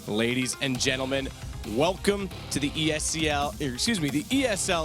Ladies and gentlemen, welcome to the the ESL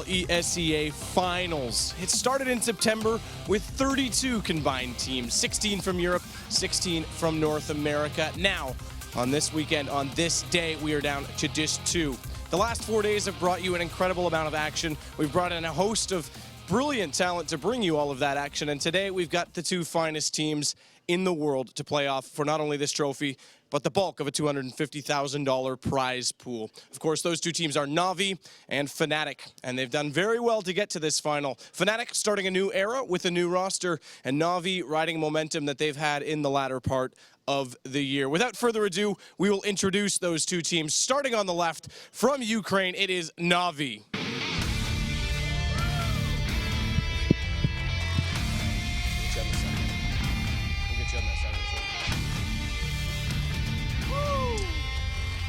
ESEA Finals. It started in September with 32 combined teams, 16 from Europe, 16 from North America. Now, on this weekend, on this day, we are down to just 2. The last 4 days have brought you an incredible amount of action. We've brought in a host of brilliant talent to bring you all of that action, and today we've got the 2 finest teams in the world to play off for not only this trophy, but the bulk of a $250,000 prize pool. Of course, those 2 teams are NaVi and Fnatic, and they've done very well to get to this final. Fnatic starting a new era with a new roster, and NaVi riding momentum that they've had in the latter part of the year. Without further ado, we will introduce those 2 teams. Starting on the left, from Ukraine, it is NaVi.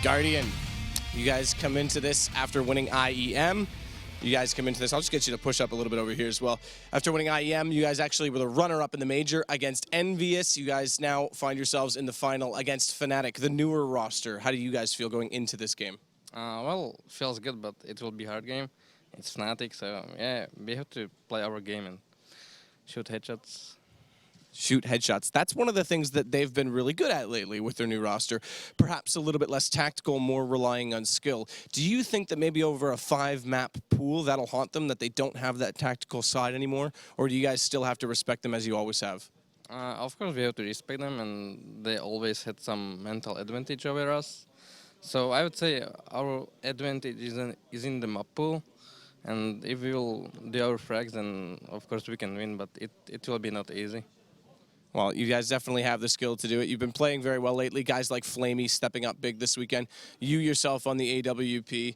Guardian, you guys come into this after winning IEM. You guys come into this, I'll just get you to push up a little bit over here as well. After winning IEM, you guys actually were the runner-up in the major against Envious. You guys now find yourselves in the final against Fnatic, the newer roster. How do you guys feel going into this game? Well, feels good, but it will be a hard game. It's Fnatic, so yeah, we have to play our game and shoot headshots. Shoot headshots. That's one of the things that they've been really good at lately with their new roster. Perhaps a little bit less tactical, more relying on skill. Do you think that maybe over a 5-map pool that'll haunt them, that they don't have that tactical side anymore? Or do you guys still have to respect them as you always have? Of course, we have to respect them, and they always had some mental advantage over us. So I would say our advantage is in the map pool. And if we will do our frags, then of course we can win, but it will be not easy. Well, you guys definitely have the skill to do it. You've been playing very well lately. Guys like Flamey stepping up big this weekend. You yourself on the AWP.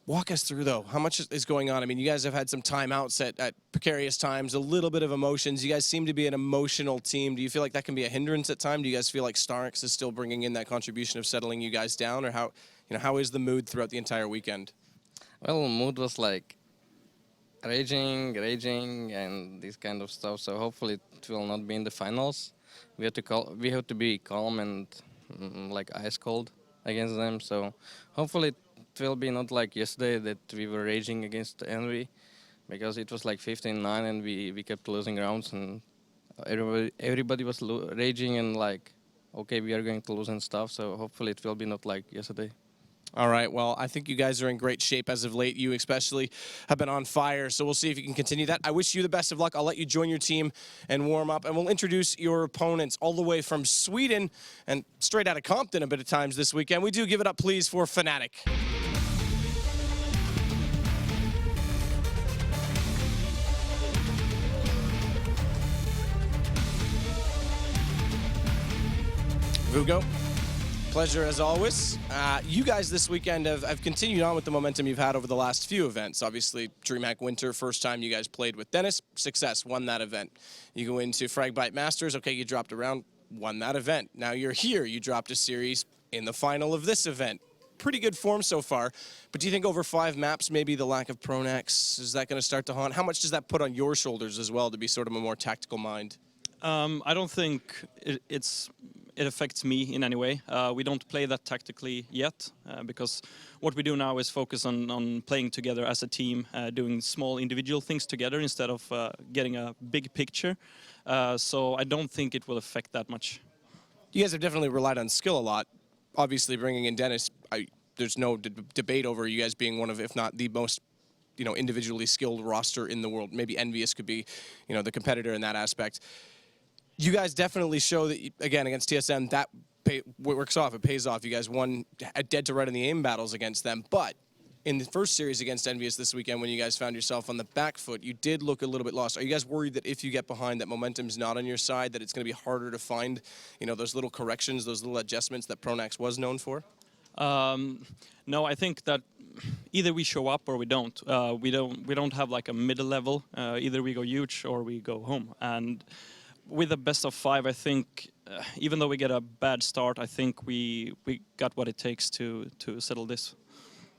Walk us through, though. How much is going on? I mean, you guys have had some timeouts at precarious times, a little bit of emotions. You guys seem to be an emotional team. Do you feel like that can be a hindrance at times? Do you guys feel like Starix is still bringing in that contribution of settling you guys down? Or how is the mood throughout the entire weekend? Well, mood was like raging, and this kind of stuff. So hopefully it will not be in the finals. We have to be calm and like ice cold against them. So hopefully it will be not like yesterday that we were raging against Envy, because it was like 15-9 and we kept losing rounds, and everybody was raging and like, okay, we are going to lose and stuff. So hopefully it will be not like yesterday. All right, well, I think you guys are in great shape as of late. You especially have been on fire, so we'll see if you can continue that. I wish you the best of luck. I'll let you join your team and warm up, and we'll introduce your opponents all the way from Sweden and straight out of Compton a bit of times this weekend. We do give it up, please, for Fnatic. Vugo. Pleasure as always. You guys this weekend have continued on with the momentum you've had over the last few events. Obviously, DreamHack Winter, first time you guys played with Dennis, success, won that event. You go into Fragbite Masters, okay, you dropped a round, won that event. Now you're here, you dropped a series in the final of this event. Pretty good form so far, but do you think over 5 maps, maybe the lack of Pronax, is that going to start to haunt? How much does that put on your shoulders as well to be sort of a more tactical mind? I don't think it affects me in any way. We don't play that tactically yet, because what we do now is focus on playing together as a team, doing small individual things together instead of getting a big picture. So I don't think it will affect that much. You guys have definitely relied on skill a lot. Obviously, bringing in Dennis, there's no debate over you guys being one of, if not the most, individually skilled roster in the world. Maybe Envious could be, the competitor in that aspect. You guys definitely show that, again, against TSM, that works off, it pays off. You guys won dead to right in the aim battles against them. But in the first series against Envious this weekend, when you guys found yourself on the back foot, you did look a little bit lost. Are you guys worried that if you get behind, that momentum's not on your side, that it's going to be harder to find, those little corrections, those little adjustments that Pronax was known for? No, I think that either we show up or we don't. We don't have like a middle level. Either we go huge or we go home. And with the best of 5, I think, even though we get a bad start, I think we got what it takes to settle this.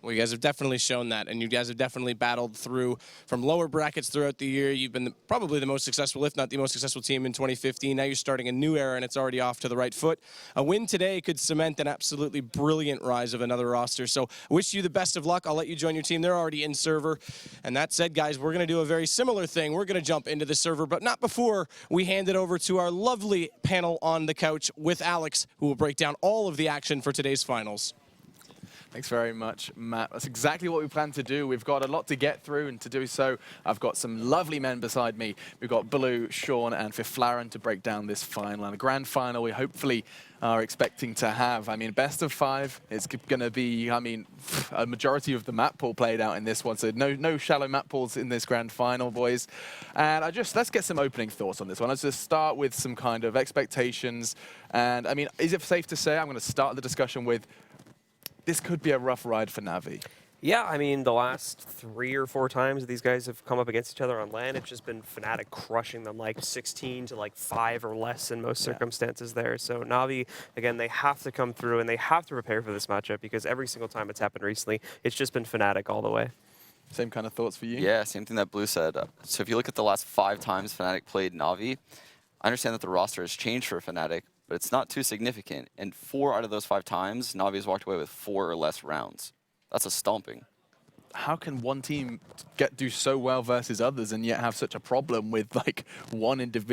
Well, you guys have definitely shown that, and you guys have definitely battled through from lower brackets throughout the year. You've been probably the most successful, if not the most successful team in 2015. Now you're starting a new era, and it's already off to the right foot. A win today could cement an absolutely brilliant rise of another roster. So I wish you the best of luck. I'll let you join your team. They're already in server. And that said, guys, we're going to do a very similar thing. We're going to jump into the server, but not before we hand it over to our lovely panel on the couch with Alex, who will break down all of the action for today's finals. Thanks very much, Matt. That's exactly what we plan to do. We've got a lot to get through, and to do so, I've got some lovely men beside me. We've got Blue, Sean, and Fiflaren to break down this final. And a grand final we hopefully are expecting to have. I mean, best of 5. It's going to be, I mean, a majority of the map pool played out in this one, so no shallow map pools in this grand final, boys. And let's get some opening thoughts on this one. Let's just start with some kind of expectations. And I mean, is it safe to say, I'm going to start the discussion with, this could be a rough ride for NaVi. Yeah, I mean, the last 3 or 4 times these guys have come up against each other on LAN, it's just been Fnatic crushing them, like 16 to like 5 or less in most circumstances there. So NaVi, again, they have to come through and they have to prepare for this matchup, because every single time it's happened recently, it's just been Fnatic all the way. Same kind of thoughts for you? Yeah, same thing that Blue said. So if you look at the last 5 times Fnatic played NaVi, I understand that the roster has changed for Fnatic, but it's not too significant. And 4 out of those 5 times, NaVi has walked away with 4 or less rounds. That's a stomping. How can one team do so well versus others and yet have such a problem with like one team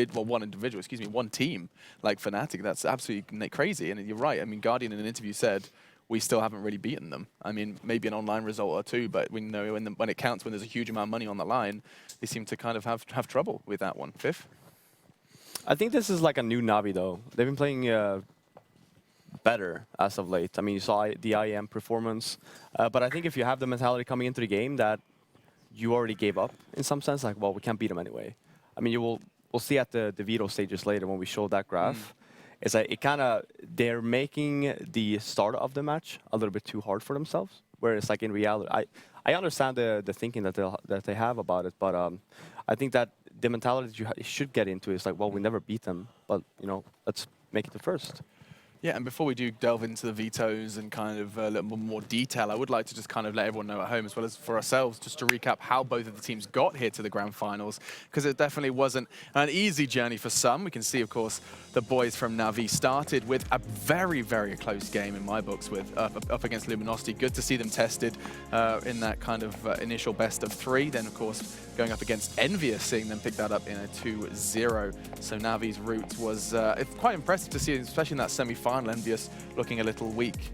like Fnatic? That's absolutely crazy. And you're right. I mean, Guardian in an interview said, we still haven't really beaten them. I mean, maybe an online result or 2, but we know when it counts, when there's a huge amount of money on the line, they seem to kind of have trouble with that one. Fifth? I think this is like a new NaVi, though. They've been playing better as of late. I mean, you saw the IEM performance. But I think if you have the mentality coming into the game that you already gave up, in some sense, like, well, we can't beat them anyway. I mean, we'll see at the veto stages later when we show that graph. It's like they're making the start of the match a little bit too hard for themselves. Whereas, like, in reality, I understand the thinking that they have about it, but I think that the mentality that you should get into is like, well, we never beat them, but, you know, let's make it the first. Yeah, and before we do delve into the vetoes and kind of a little more detail, I would like to just kind of let everyone know at home, as well as for ourselves, just to recap how both of the teams got here to the grand finals, because it definitely wasn't an easy journey for some. We can see, of course, the boys from NaVi started with a very, very close game in my books with up against Luminosity. Good to see them tested in that kind of initial best of 3. Then, of course, going up against Envious, seeing them pick that up in a 2-0. So NaVi's route was it's quite impressive to see, especially in that semi-final. Envious looking a little weak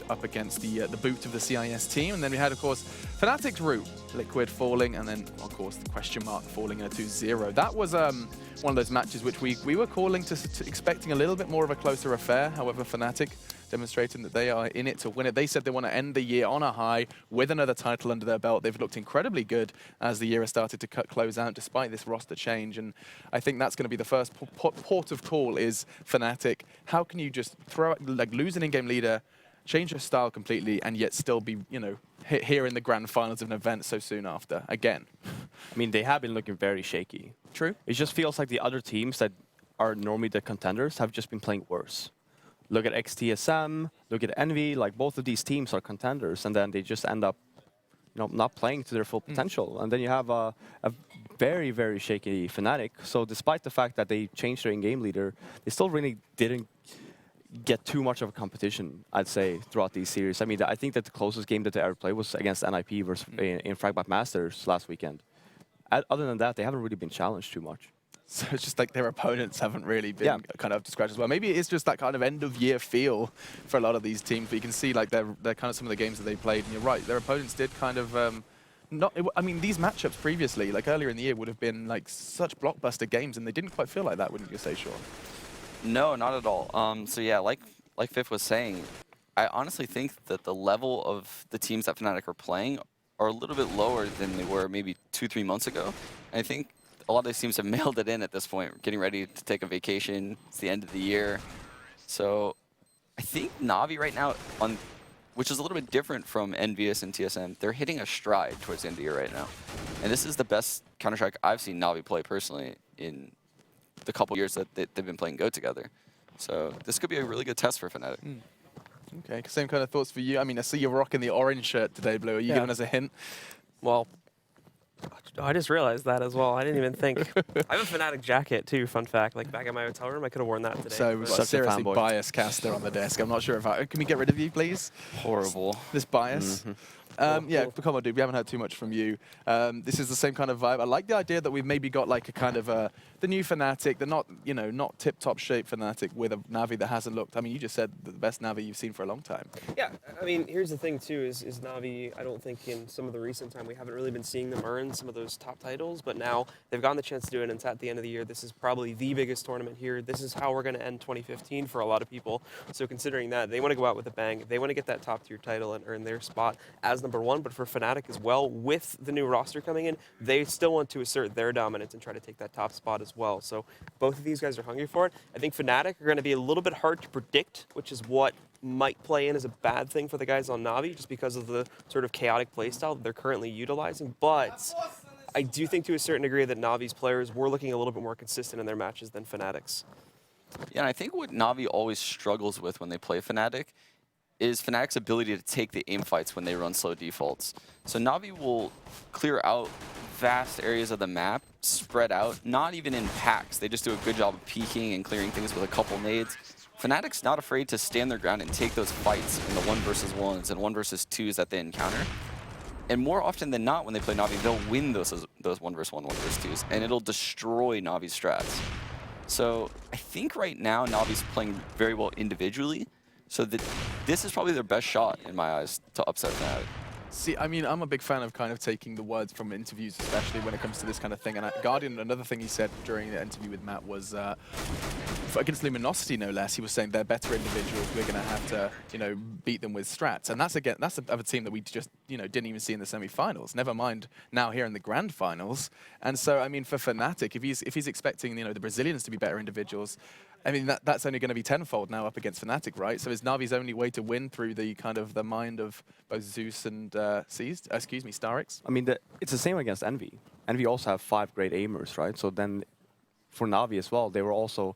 up against the boot of the CIS team. And then we had, of course, Fnatic's route, Liquid falling, and then, of course, the question mark falling in a 2-0. That was one of those matches which we were calling to expecting a little bit more of a closer affair. However, Fnatic demonstrating that they are in it to win it. They said they want to end the year on a high with another title under their belt. They've looked incredibly good as the year has started to close out despite this roster change. And I think that's going to be the first port of call is Fnatic. How can you just lose an in-game leader, change your style completely, and yet still be, you know, here in the grand finals of an event so soon after, again? I mean, they have been looking very shaky. True. It just feels like the other teams that are normally the contenders have just been playing worse. Look at XTSM, look at Envy, like both of these teams are contenders, and then they just end up, you know, not playing to their full potential. And then you have a very, very shaky Fnatic. So despite the fact that they changed their in-game leader, they still really didn't get too much of a competition, I'd say, throughout these series. I mean, I think that the closest game that they ever played was against NIP versus in Fragment Masters last weekend. Other than that, they haven't really been challenged too much. So it's just like their opponents haven't really been kind of up to scratch as well. Maybe it's just that kind of end-of-year feel for a lot of these teams. But you can see like they're kind of some of the games that they played. And you're right, their opponents did kind of I mean, these matchups previously, like earlier in the year, would have been like such blockbuster games, and they didn't quite feel like that, wouldn't you say, Sean? No, not at all. So yeah, like Fifth was saying, I honestly think that the level of the teams that Fnatic are playing are a little bit lower than they were maybe 2-3 months ago. And I think a lot of these teams have mailed it in at this point. We're getting ready to take a vacation. It's the end of the year. So I think NaVi right now, which is a little bit different from Envious and TSM, they're hitting a stride towards the end of the year right now. And this is the best Counter-Strike I've seen NaVi play personally in the couple years that they've been playing Go together. So this could be a really good test for Fnatic. Okay, same kind of thoughts for you. I mean, I see you're rocking the orange shirt today, Blue. Are you giving us a hint? Well, I just realized that as well. I didn't even think. I have a Fnatic jacket too, fun fact. Like back at my hotel room, I could have worn that today. So we've got a seriously biased caster on the desk. I'm not sure if can we get rid of you, please? Horrible. This bias. Yeah, come on, dude. We haven't heard too much from you. This is the same kind of vibe. I like the idea that we've maybe got like a kind of the new Fnatic, the not tip-top shape Fnatic with a NaVi that hasn't looked. I mean, you just said the best NaVi you've seen for a long time. Yeah, I mean, here's the thing too: is NaVi. I don't think in some of the recent time we haven't really been seeing them earn some of those top titles, but now they've gotten the chance to do it, and it's at the end of the year. This is probably the biggest tournament here. This is how we're going to end 2015 for a lot of people. So considering that, they want to go out with a bang. They want to get that top-tier title and earn their spot as #1. But for Fnatic as well, with the new roster coming in, they still want to assert their dominance and try to take that top spot as well. So both of these guys are hungry for it. I think Fnatic are going to be a little bit hard to predict, which is what might play in as a bad thing for the guys on NaVi, just because of the sort of chaotic playstyle that they're currently utilizing. But I do think to a certain degree that NaVi's players were looking a little bit more consistent in their matches than Fnatic's. Yeah, and I think what NaVi always struggles with when they play Fnatic is Fnatic's ability to take the aim fights when they run slow defaults. So NaVi will clear out vast areas of the map, spread out, not even in packs. They just do a good job of peeking and clearing things with a couple nades. Fnatic's not afraid to stand their ground and take those fights in the 1v1s and 1v2s that they encounter. And more often than not, when they play NaVi, they'll win those 1v1, 1v2s, and it'll destroy NaVi's strats. So I think right now NaVi's playing very well individually, so this is probably their best shot, in my eyes, to upset Fnatic. See, I mean, I'm a big fan of kind of taking the words from interviews, especially when it comes to this kind of thing. And Guardian, another thing he said during the interview with Matt was, against Luminosity, no less, he was saying they're better individuals. We're going to have to, beat them with strats. And that's a team that we just, didn't even see in the semi-finals. Never mind now here in the grand finals. And so, I mean, for Fnatic, if he's expecting, the Brazilians to be better individuals, I mean, that's only going to be tenfold now up against Fnatic, right? So is NaVi's only way to win through the kind of the mind of both Zeus and Starix? I mean, it's the same against Envy. Envy also have 5 great aimers, right? So then for NaVi as well, they were also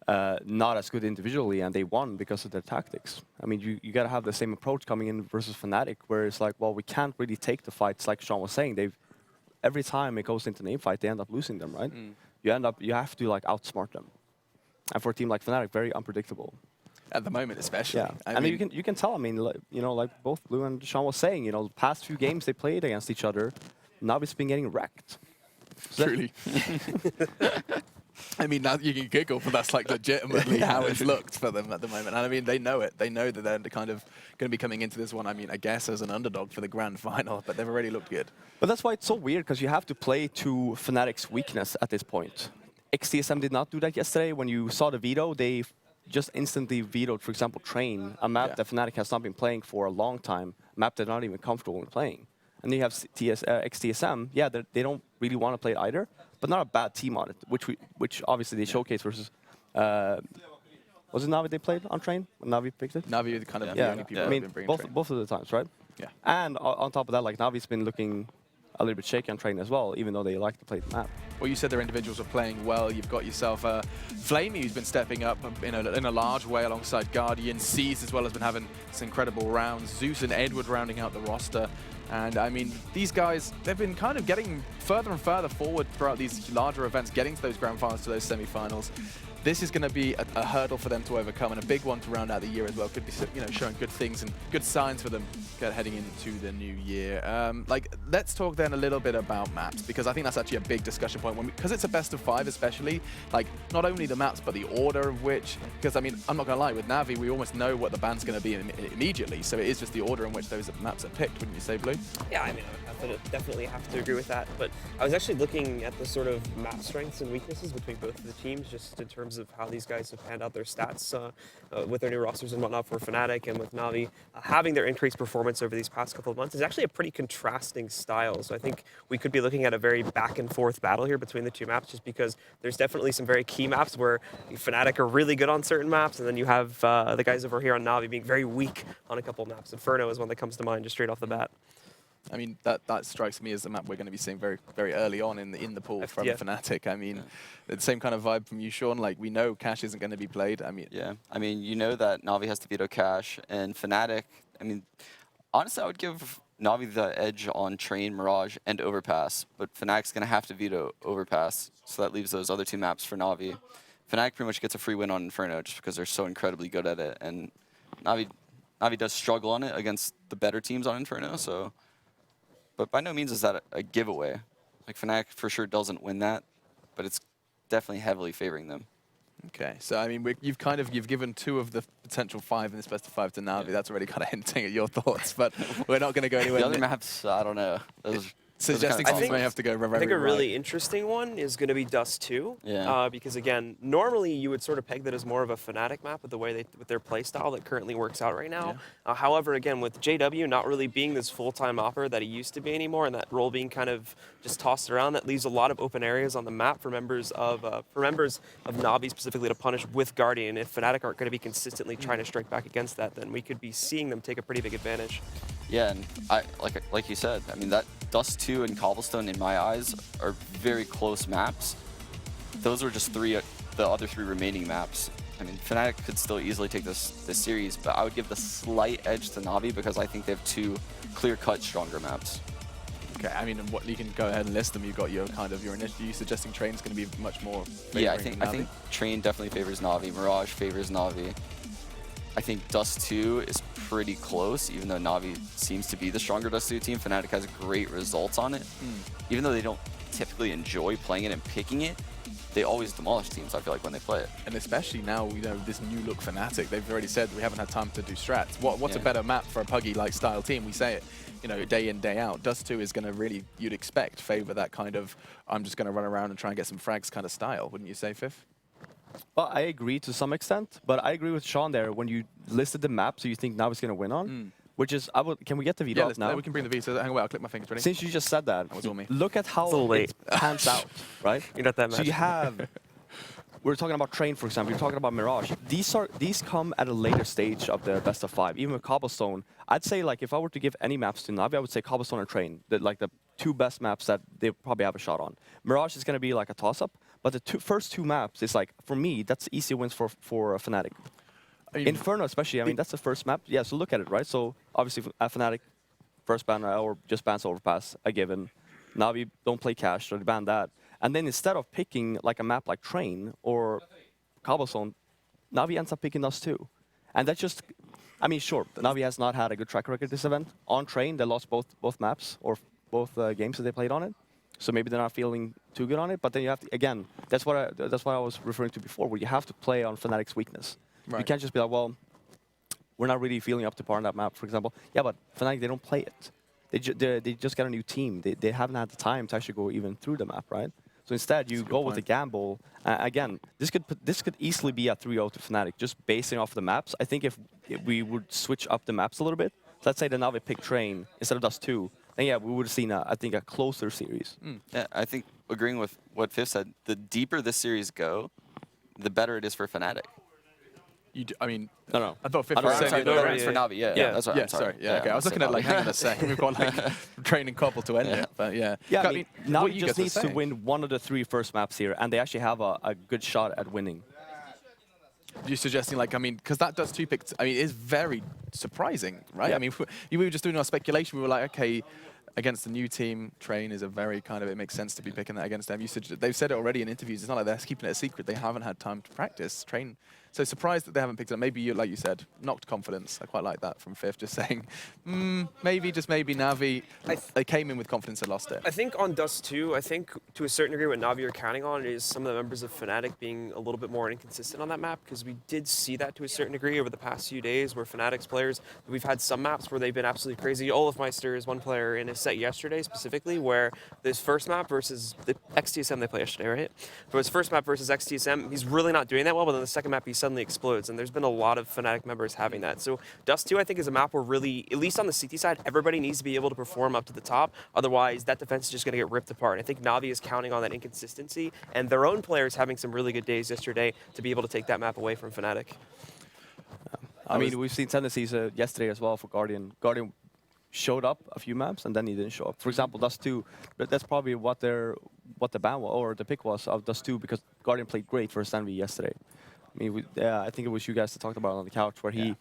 not as good individually, and they won because of their tactics. I mean, you got to have the same approach coming in versus Fnatic, where it's like, well, we can't really take the fights, like Sean was saying. Every time it goes into an aim fight, they end up losing them, right? You have to like outsmart them. And for a team like Fnatic, very unpredictable. At the moment, especially. Yeah, and you can tell. I mean, like both Blue and Sean was saying, the past few games they played against each other, NaVi's been getting wrecked. Truly. I mean, now you can giggle, but that's like legitimately how it's looked for them at the moment. And I mean, they know it. They know that they're kind of going to be coming into this one, I mean, I guess as an underdog for the grand final, but they've already looked good. But that's why it's so weird, because you have to play to Fnatic's weakness at this point. XTSM did not do that yesterday. When you saw the veto, they just instantly vetoed, for example, Train, a map that Fnatic has not been playing for a long time, a map they're not even comfortable in playing. And then you have XTSM, yeah, they don't really want to play it either, but not a bad team on it, which obviously they showcased versus... was it NaVi they played on Train? NaVi picked it? NaVi is kind of the only people I mean, have been bringing both of the times, right? Yeah. And on top of that, like, NaVi's been looking a little bit shaky on Train as well, even though they like to play the map. Well, you said their individuals are playing well. You've got yourself Flamey, who's been stepping up in a large way alongside Guardian. Seas as well has been having some incredible rounds. Zeus and Edward rounding out the roster. And I mean, these guys, they've been kind of getting further and further forward throughout these larger events, getting to those grand finals, to those semi-finals. This is going to be a hurdle for them to overcome, and a big one to round out the year as well. Could be, showing good things and good signs for them heading into the new year. Let's talk then a little bit about maps, because I think that's actually a big discussion point. Because it's a best of 5 especially, like, not only the maps, but the order of which, because I mean, I'm not going to lie, with NaVi, we almost know what the ban's going to be immediately, so it is just the order in which those maps are picked, wouldn't you say, Blue? Yeah, I mean, I definitely have to agree with that, but I was actually looking at the sort of map strengths and weaknesses between both of the teams, just in terms of how these guys have panned out their stats with their new rosters and whatnot for Fnatic and with NaVi. Having their increased performance over these past couple of months is actually a pretty contrasting style, so I think we could be looking at a very back and forth battle here between the two maps, just because there's definitely some very key maps where Fnatic are really good on certain maps, and then you have the guys over here on NaVi being very weak on a couple of maps. Inferno is one that comes to mind just straight off the bat. I mean, that strikes me as the map we're going to be seeing very, very early on in the pool from Fnatic. I mean, the same kind of vibe from you, Sean. Like, we know Cash isn't going to be played. I mean, yeah. I mean, you know that NaVi has to veto Cash, and Fnatic. I mean, honestly, I would give NaVi the edge on Train, Mirage, and Overpass, but Fnatic's going to have to veto Overpass, so that leaves those other 2 maps for NaVi. Fnatic pretty much gets a free win on Inferno just because they're so incredibly good at it, and NaVi does struggle on it against the better teams on Inferno, so... But by no means is that a giveaway. Like, Fnatic for sure doesn't win that, but it's definitely heavily favoring them. Okay, so I mean, you've given 2 of the potential 5 in this best of 5 to NaVi. That's already kind of hinting at your thoughts, but we're not going to go anywhere. The other maps, I don't know. Suggesting someone may have to go very I think a right. really interesting one is going to be Dust 2. Yeah. Because again, normally you would sort of peg that as more of a Fnatic map with the way with their play style that currently works out right now. Yeah. However, again, with JW not really being this full-time opera that he used to be anymore, and that role being kind of just tossed around, that leaves a lot of open areas on the map for members of NaVi specifically to punish with Guardian. If Fnatic aren't going to be consistently trying to strike back against that, then we could be seeing them take a pretty big advantage. Yeah, and like you said, I mean, that Dust 2 and Cobblestone, in my eyes, are very close maps. Those are just the other 3 remaining maps. I mean, Fnatic could still easily take this series, but I would give the slight edge to NaVi because I think they have 2 clear-cut stronger maps. Okay, I mean, what you can go ahead and list them. You've got your initial. You suggesting Train's going to be much more. Yeah, I think Train definitely favors NaVi. Mirage favors NaVi. I think Dust 2 is pretty close, even though NaVi seems to be the stronger Dust 2 team. Fnatic has great results on it. Even though they don't typically enjoy playing it and picking it, they always demolish teams, I feel like, when they play it. And especially now, this new look Fnatic, they've already said we haven't had time to do strats. What's a better map for a Puggy-like style team? We say it, day in, day out. Dust 2 is going to really, you'd expect, favor that kind of, I'm just going to run around and try and get some frags kind of style, wouldn't you say, Fifth? Well, I agree to some extent, but I agree with Sean there when you listed the maps you think NaVi's going to win on, which is, can we get the veto up now? Yeah, we can bring the veto. Hang on, I'll click my fingers. Ready? Since you just said that was all me. Look at how it pans out, right? You're not that mad. So you have, we're talking about Train, for example, you're talking about Mirage. These come at a later stage of the best of 5. Even with Cobblestone, I'd say, like, if I were to give any maps to NaVi, I would say Cobblestone and Train, the 2 best maps that they probably have a shot on. Mirage is going to be like a toss-up. But the first 2 maps is like, for me, that's easy wins for Fnatic. Inferno especially, I mean, that's the first map. Yeah, so look at it, right? So obviously at Fnatic, first ban or just bans Overpass, a given. NaVi don't play Cash, so they ban that. And then instead of picking like a map like Train or Cobblestone, NaVi ends up picking us too. And that's just, I mean, sure, NaVi has not had a good track record this event. On Train, they lost both maps or both games that they played on it. So maybe they're not feeling too good on it, but then you have to, again, that's what I was referring to before, where you have to play on Fnatic's weakness. Right. You can't just be like, well, we're not really feeling up to par on that map, for example. Yeah, but Fnatic, they don't play it. They just got a new team. They haven't had the time to actually go even through the map, right? So instead, you go with the gamble. Again, this could easily be a 3-0 to Fnatic, just basing off the maps. I think if we would switch up the maps a little bit, let's say the NaVi pick Train instead of Dust 2, and yeah, we would have seen, I think, a closer series. Yeah, I think, agreeing with what Fifth said, the deeper this series go, the better it is for Fnatic. I mean, no. I thought Fifth was saying for NaVi, yeah. That's right, yeah, I'm sorry. Yeah, okay. I was looking at, like, hang on a second, we've got, like, Training Cobble to end it, but yeah. Yeah, I mean, NaVi just needs to win one of the 3 first maps here, and they actually have a good shot at winning. You're suggesting, like, I mean, because that Dust 2 pick, I mean, is very surprising, right? Yeah. I mean, we were just doing our speculation. We were like, okay, against the new team, Train is a very kind of, it makes sense to be picking that against them. They've said it already in interviews. It's not like they're keeping it a secret. They haven't had time to practice. Train. So surprised that they haven't picked it up. Maybe, like you said, knocked confidence. I quite like that from Fifth, just saying, maybe, just maybe, NaVi, they came in with confidence and lost it. I think on Dust 2, I think to a certain degree what NaVi are counting on is some of the members of Fnatic being a little bit more inconsistent on that map, because we did see that to a certain degree over the past few days where Fnatic's players, we've had some maps where they've been absolutely crazy. Olafmeister is one player in his set yesterday specifically, where this first map versus the XTSM they played yesterday, right? For his first map versus XTSM, he's really not doing that well, but then the second map he suddenly explodes, and there's been a lot of Fnatic members having that. So Dust 2, I think, is a map where really, at least on the CT side, everybody needs to be able to perform up to the top. Otherwise, that defense is just going to get ripped apart. And I think NaVi is counting on that inconsistency, and their own players having some really good days yesterday to be able to take that map away from Fnatic. I mean, we've seen tendencies yesterday as well for Guardian. Guardian showed up a few maps and then he didn't show up. For example, Dust 2, that's probably what the ban or the pick was of Dust 2 because Guardian played great versus NaVi yesterday. I mean, I think it was you guys that talked about it on the couch where he.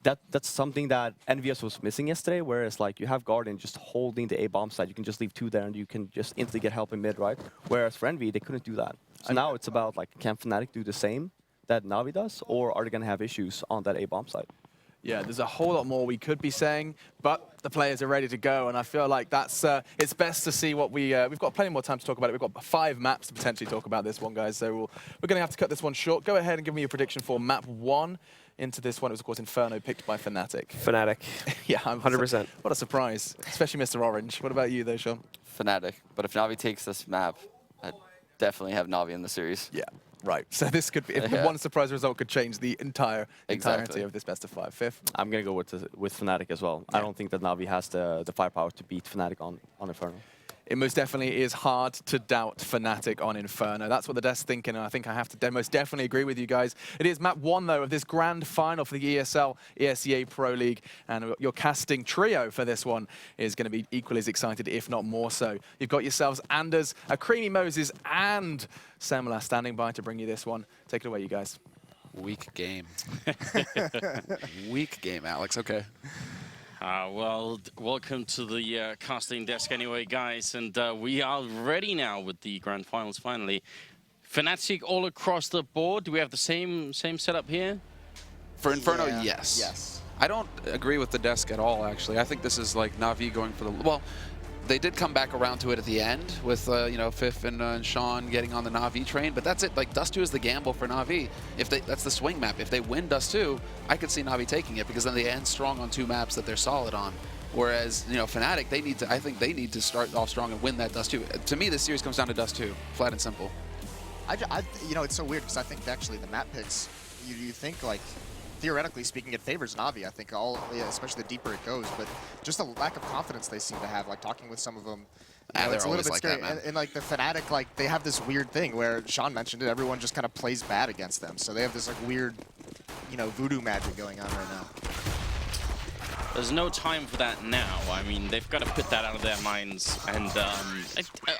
That's something that NVS was missing yesterday, whereas like you have Guardian just holding the A bomb side, you can just leave 2 there and you can just instantly get help in mid, right? Whereas for NV, they couldn't do that. So now it's about like, can Fnatic do the same that NaVi does, or are they gonna have issues on that A bomb side? Yeah, there's a whole lot more we could be saying, but the players are ready to go, and I feel like that's it's best to see what we've got plenty more time to talk about it. We've got 5 maps to potentially talk about this one, guys, so we're going to have to cut this one short. Go ahead and give me your prediction for map 1 into this one. It was, of course, Inferno, picked by Fnatic. Fnatic. Yeah, 100%. What a surprise, especially Mr. Orange. What about you, though, Sean? Fnatic. But if NaVi takes this map, I'd definitely have NaVi in the series. Yeah. Right, so this could be, one surprise result could change the entirety of this best of 5. Fifth? I'm going to go with Fnatic as well. Yeah. I don't think that NaVi has the firepower to beat Fnatic on Inferno. It most definitely is hard to doubt Fnatic on Inferno. That's what the dev's thinking, and I think I have to most definitely agree with you guys. It is map 1, though, of this grand final for the ESL ESEA Pro League, and your casting trio for this one is going to be equally as excited, if not more so. You've got yourselves Anders, Creamy Moses, and Semla standing by to bring you this one. Take it away, you guys. Weak game. Weak game, Alex. Okay. Well, welcome to the casting desk anyway, guys, and we are ready now with the grand finals finally. Fnatic all across the board. Do we have the same setup here? For Inferno, yes. Yes. I don't agree with the desk at all, actually. I think this is like NaVi going for the... Well, they did come back around to it at the end with, you know, Fifth and Sean getting on the NaVi train, but that's it. Like, Dust 2 is the gamble for NaVi. That's the swing map. If they win Dust 2, I could see NaVi taking it because then they end strong on 2 maps that they're solid on. Whereas, you know, Fnatic, I think they need to start off strong and win that Dust 2. To me, this series comes down to Dust 2, flat and simple. You know, it's so weird because I think actually the map picks, you think like, theoretically speaking, it favors NaVi. I think especially the deeper it goes, but just the lack of confidence they seem to have. Like talking with some of them, it's a little bit scary. And like the Fnatic, like they have this weird thing where Sean mentioned it. Everyone just kind of plays bad against them, so they have this like weird, you know, voodoo magic going on right now. There's no time for that now. I mean, they've got to put that out of their minds. And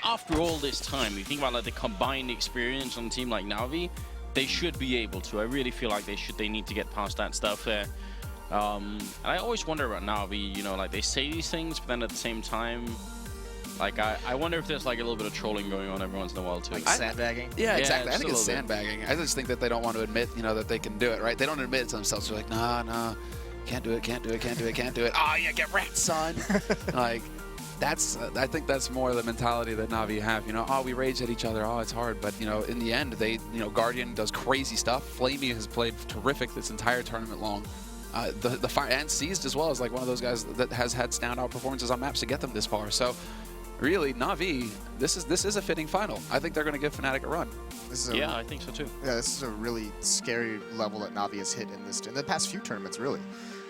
after all this time, you think about like the combined experience on a team like NaVi. They should be able to. I really feel like they need to get past that stuff there. And I always wonder about NaVi, you know, like they say these things, but then at the same time, like I wonder if there's like a little bit of trolling going on every once in a while too. Like sandbagging? Yeah, exactly. I think it's sandbagging. I just think that they don't want to admit, you know, that they can do it, right? They don't admit it to themselves. They're like, nah, can't do it, can't do it, can't do it, can't do it. Oh, yeah, get wrecked, son. Like, I think that's more the mentality that NaVi have. You know, oh, we rage at each other. Oh, it's hard. But, you know, in the end, Guardian does crazy stuff. Flamey has played terrific this entire tournament long. The Fire and Seized as well is like one of those guys that has had standout performances on maps to get them this far. So, really, NaVi, this is a fitting final. I think they're going to give Fnatic a run. Yeah, I think so too. Yeah, this is a really scary level that NaVi has hit in the past few tournaments, really.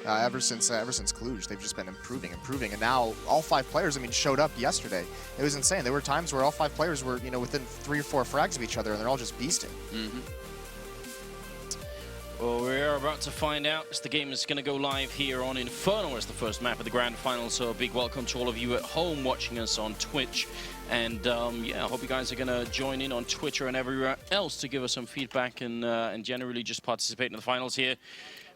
Ever since Cluj, they've just been improving, and now all 5 players, I mean, showed up yesterday. It was insane. There were times where all 5 players were, you know, within 3 or 4 frags of each other, and they're all just beasting. Mm-hmm. Well, we're about to find out as the game is going to go live here on Inferno as the first map of the grand final. So a big welcome to all of you at home watching us on Twitch. And yeah, I hope you guys are going to join in on Twitter and everywhere else to give us some feedback and generally just participate in the finals here.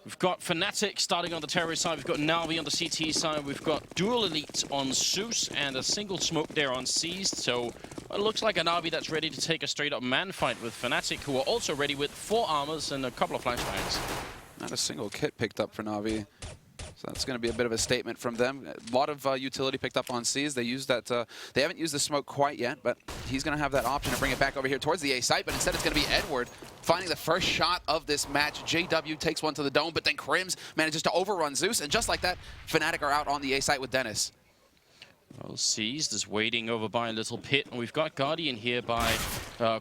We've got Fnatic starting on the terrorist side. We've got NaVi on the CT side. We've got Dual Elite on Zeus and a single smoke there on Seized. So it looks like a NaVi that's ready to take a straight-up man fight with Fnatic, who are also ready with 4 armors and a couple of flashbangs. Not a single kit picked up for NaVi. So that's going to be a bit of a statement from them. A lot of utility picked up on Seas. They used that. They haven't used the smoke quite yet, but he's going to have that option to bring it back over here towards the A site. But instead, it's going to be Edward finding the first shot of this match. JW takes one to the dome, but then Crims manages to overrun Zeus. And just like that, Fnatic are out on the A site with Dennis. Well, Seized is waiting over by a little pit, and we've got Guardian here by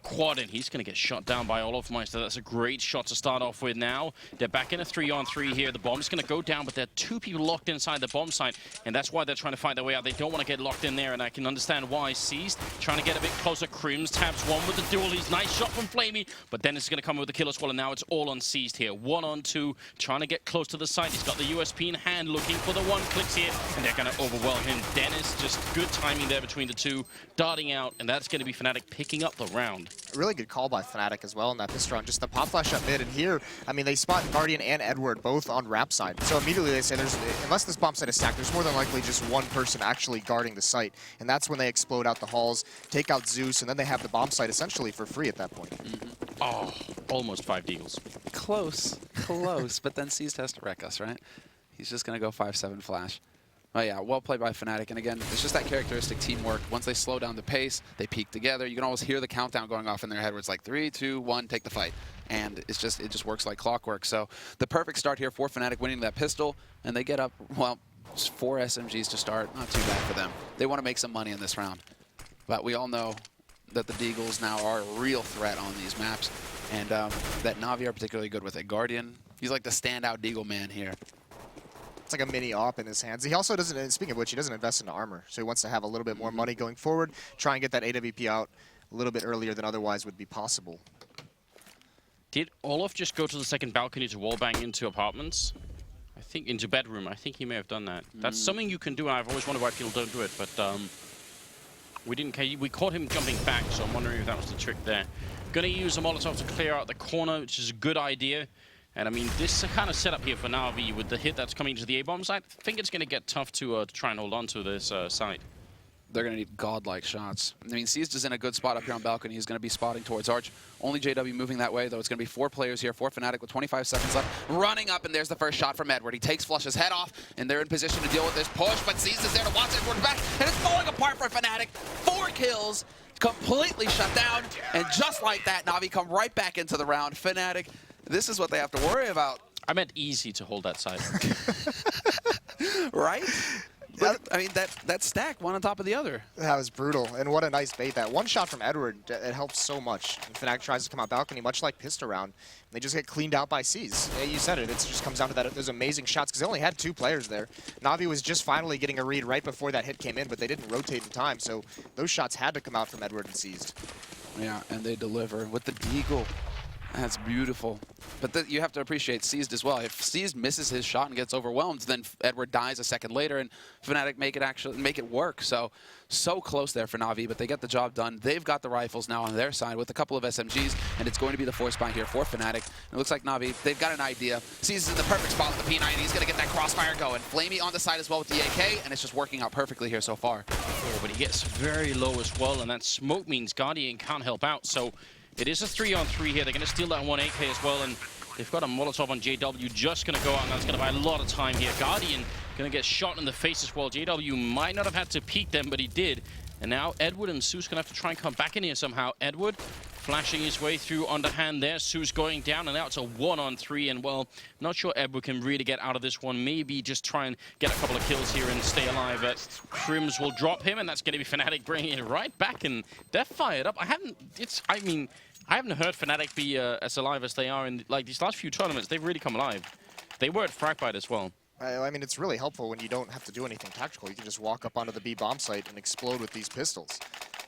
Quad, and he's going to get shot down by Olofmeister. That's a great shot to start off with now. They're back in a 3-on-3 here. The bomb's going to go down, but there are two people locked inside the bomb site, and that's why they're trying to find their way out. They don't want to get locked in there, and I can understand why. Seized trying to get a bit closer. Crims tabs one with the duel. He's nice shot from Flamey, but then it's going to come with the kill as well, and now it's all on Seized here. 1-on-2, trying to get close to the site. He's got the USP in hand, looking for the one clicks here, and they're going to overwhelm him. Dennis, just good timing there between the two, darting out, and that's going to be Fnatic picking up the round. A really good call by Fnatic as well in that pistol round. Just the pop flash up mid, and here, I mean, they spot Guardian and Edward both on ramp side. So immediately they say, unless this bomb site is stacked, there's more than likely just one person actually guarding the site. And that's when they explode out the halls, take out Zeus, and then they have the bomb site essentially for free at that point. Oh, almost 5 deals. Close, close, but then Seized has to wreck us, right? He's just going to go 5-7 flash. Oh yeah, well played by Fnatic, and again, it's just that characteristic teamwork. Once they slow down the pace, they peak together. You can always hear the countdown going off in their head where it's like 3, 2, 1, take the fight. And it just works like clockwork. So the perfect start here for Fnatic, winning that pistol, and they get up, well, just 4 SMGs to start. Not too bad for them. They want to make some money in this round. But we all know that the Deagles now are a real threat on these maps, and that NaVi are particularly good with it. Guardian, he's like the standout Deagle man here. It's like a mini op in his hands. He also doesn't, speaking of which, he doesn't invest in armor. So he wants to have a little bit more money going forward, try and get that AWP out a little bit earlier than otherwise would be possible. Did Olof just go to the second balcony to wallbang into apartments? I think into bedroom. I think he may have done that. That's something you can do, and I've always wondered why people don't do it, but we caught him jumping back, so I'm wondering if that was the trick there. Gonna use a Molotov to clear out the corner, which is a good idea. And I mean, this kind of setup here for NaVi with the hit that's coming to the A-bomb site, I think it's going to get tough to try and hold on to this site. They're going to need godlike shots. I mean, Seized is in a good spot up here on balcony. He's going to be spotting towards Arch. Only JW moving that way, though. It's going to be 4 players here, 4 Fnatic with 25 seconds left. Running up, and there's the first shot from Edward. He takes Flush's head off, and they're in position to deal with this push, but Seized is there to watch Edward back, and it's falling apart for Fnatic. 4 kills, completely shut down, and just like that, NaVi come right back into the round. Fnatic, this is what they have to worry about. I meant easy to hold that side. Right? But, I mean, that stack, one on top of the other. That was brutal, and what a nice bait. That one shot from Edward, it helps so much. And Fnatic tries to come out balcony, much like pistol round. They just get cleaned out by Seized. Yeah, you said it. It just comes down to that. Those amazing shots, because they only had 2 players there. NaVi was just finally getting a read right before that hit came in, but they didn't rotate in time, so those shots had to come out from Edward and Seized. Yeah, and they deliver with the Deagle. That's beautiful. But you have to appreciate Seized as well. If Seized misses his shot and gets overwhelmed, then Edward dies a second later, and Fnatic make it work. So close there for NaVi, but they get the job done. They've got the rifles now on their side with a couple of SMGs, and it's going to be the force buy here for Fnatic. And it looks like NaVi, they've got an idea. Seized is in the perfect spot with the P90. He's going to get that crossfire going. Flamey on the side as well with the AK, and it's just working out perfectly here so far. Oh, but he gets very low as well, and that smoke means Guardian can't help out. So it is a 3-on-3 here. They're going to steal that 1 AK as well, and they've got a Molotov on JW just going to go out, and that's going to buy a lot of time here. Guardian going to get shot in the face as well. JW might not have had to peek them, but he did. And now Edward and Zeus going to have to try and come back in here somehow. Edward flashing his way through underhand there. Zeus going down, and now it's a 1-on-3. And, well, not sure Edward can really get out of this one. Maybe just try and get a couple of kills here and stay alive. But Crims will drop him, and that's going to be Fnatic bringing it right back. And they're fired up. I haven't heard Fnatic be as alive as they are in like these last few tournaments. They've really come alive. They were at Fragbite as well. I mean, it's really helpful when you don't have to do anything tactical. You can just walk up onto the B bomb site and explode with these pistols,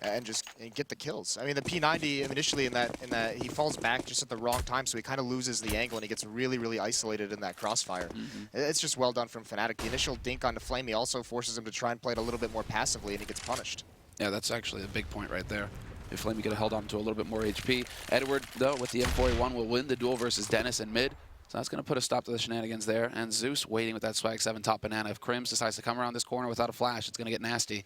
and get the kills. I mean, the P90 initially in that he falls back just at the wrong time, so he kind of loses the angle and he gets really, really isolated in that crossfire. It's just well done from Fnatic. The initial dink onto Flamey also forces him to try and play it a little bit more passively, and he gets punished. Yeah, that's actually a big point right there. If Flamey could have held on to a little bit more HP. Edward, though, with the M4A1 will win the duel versus Dennis in mid. So that's going to put a stop to the shenanigans there. And Zeus waiting with that Swag 7 top banana. If Crims decides to come around this corner without a flash, it's going to get nasty.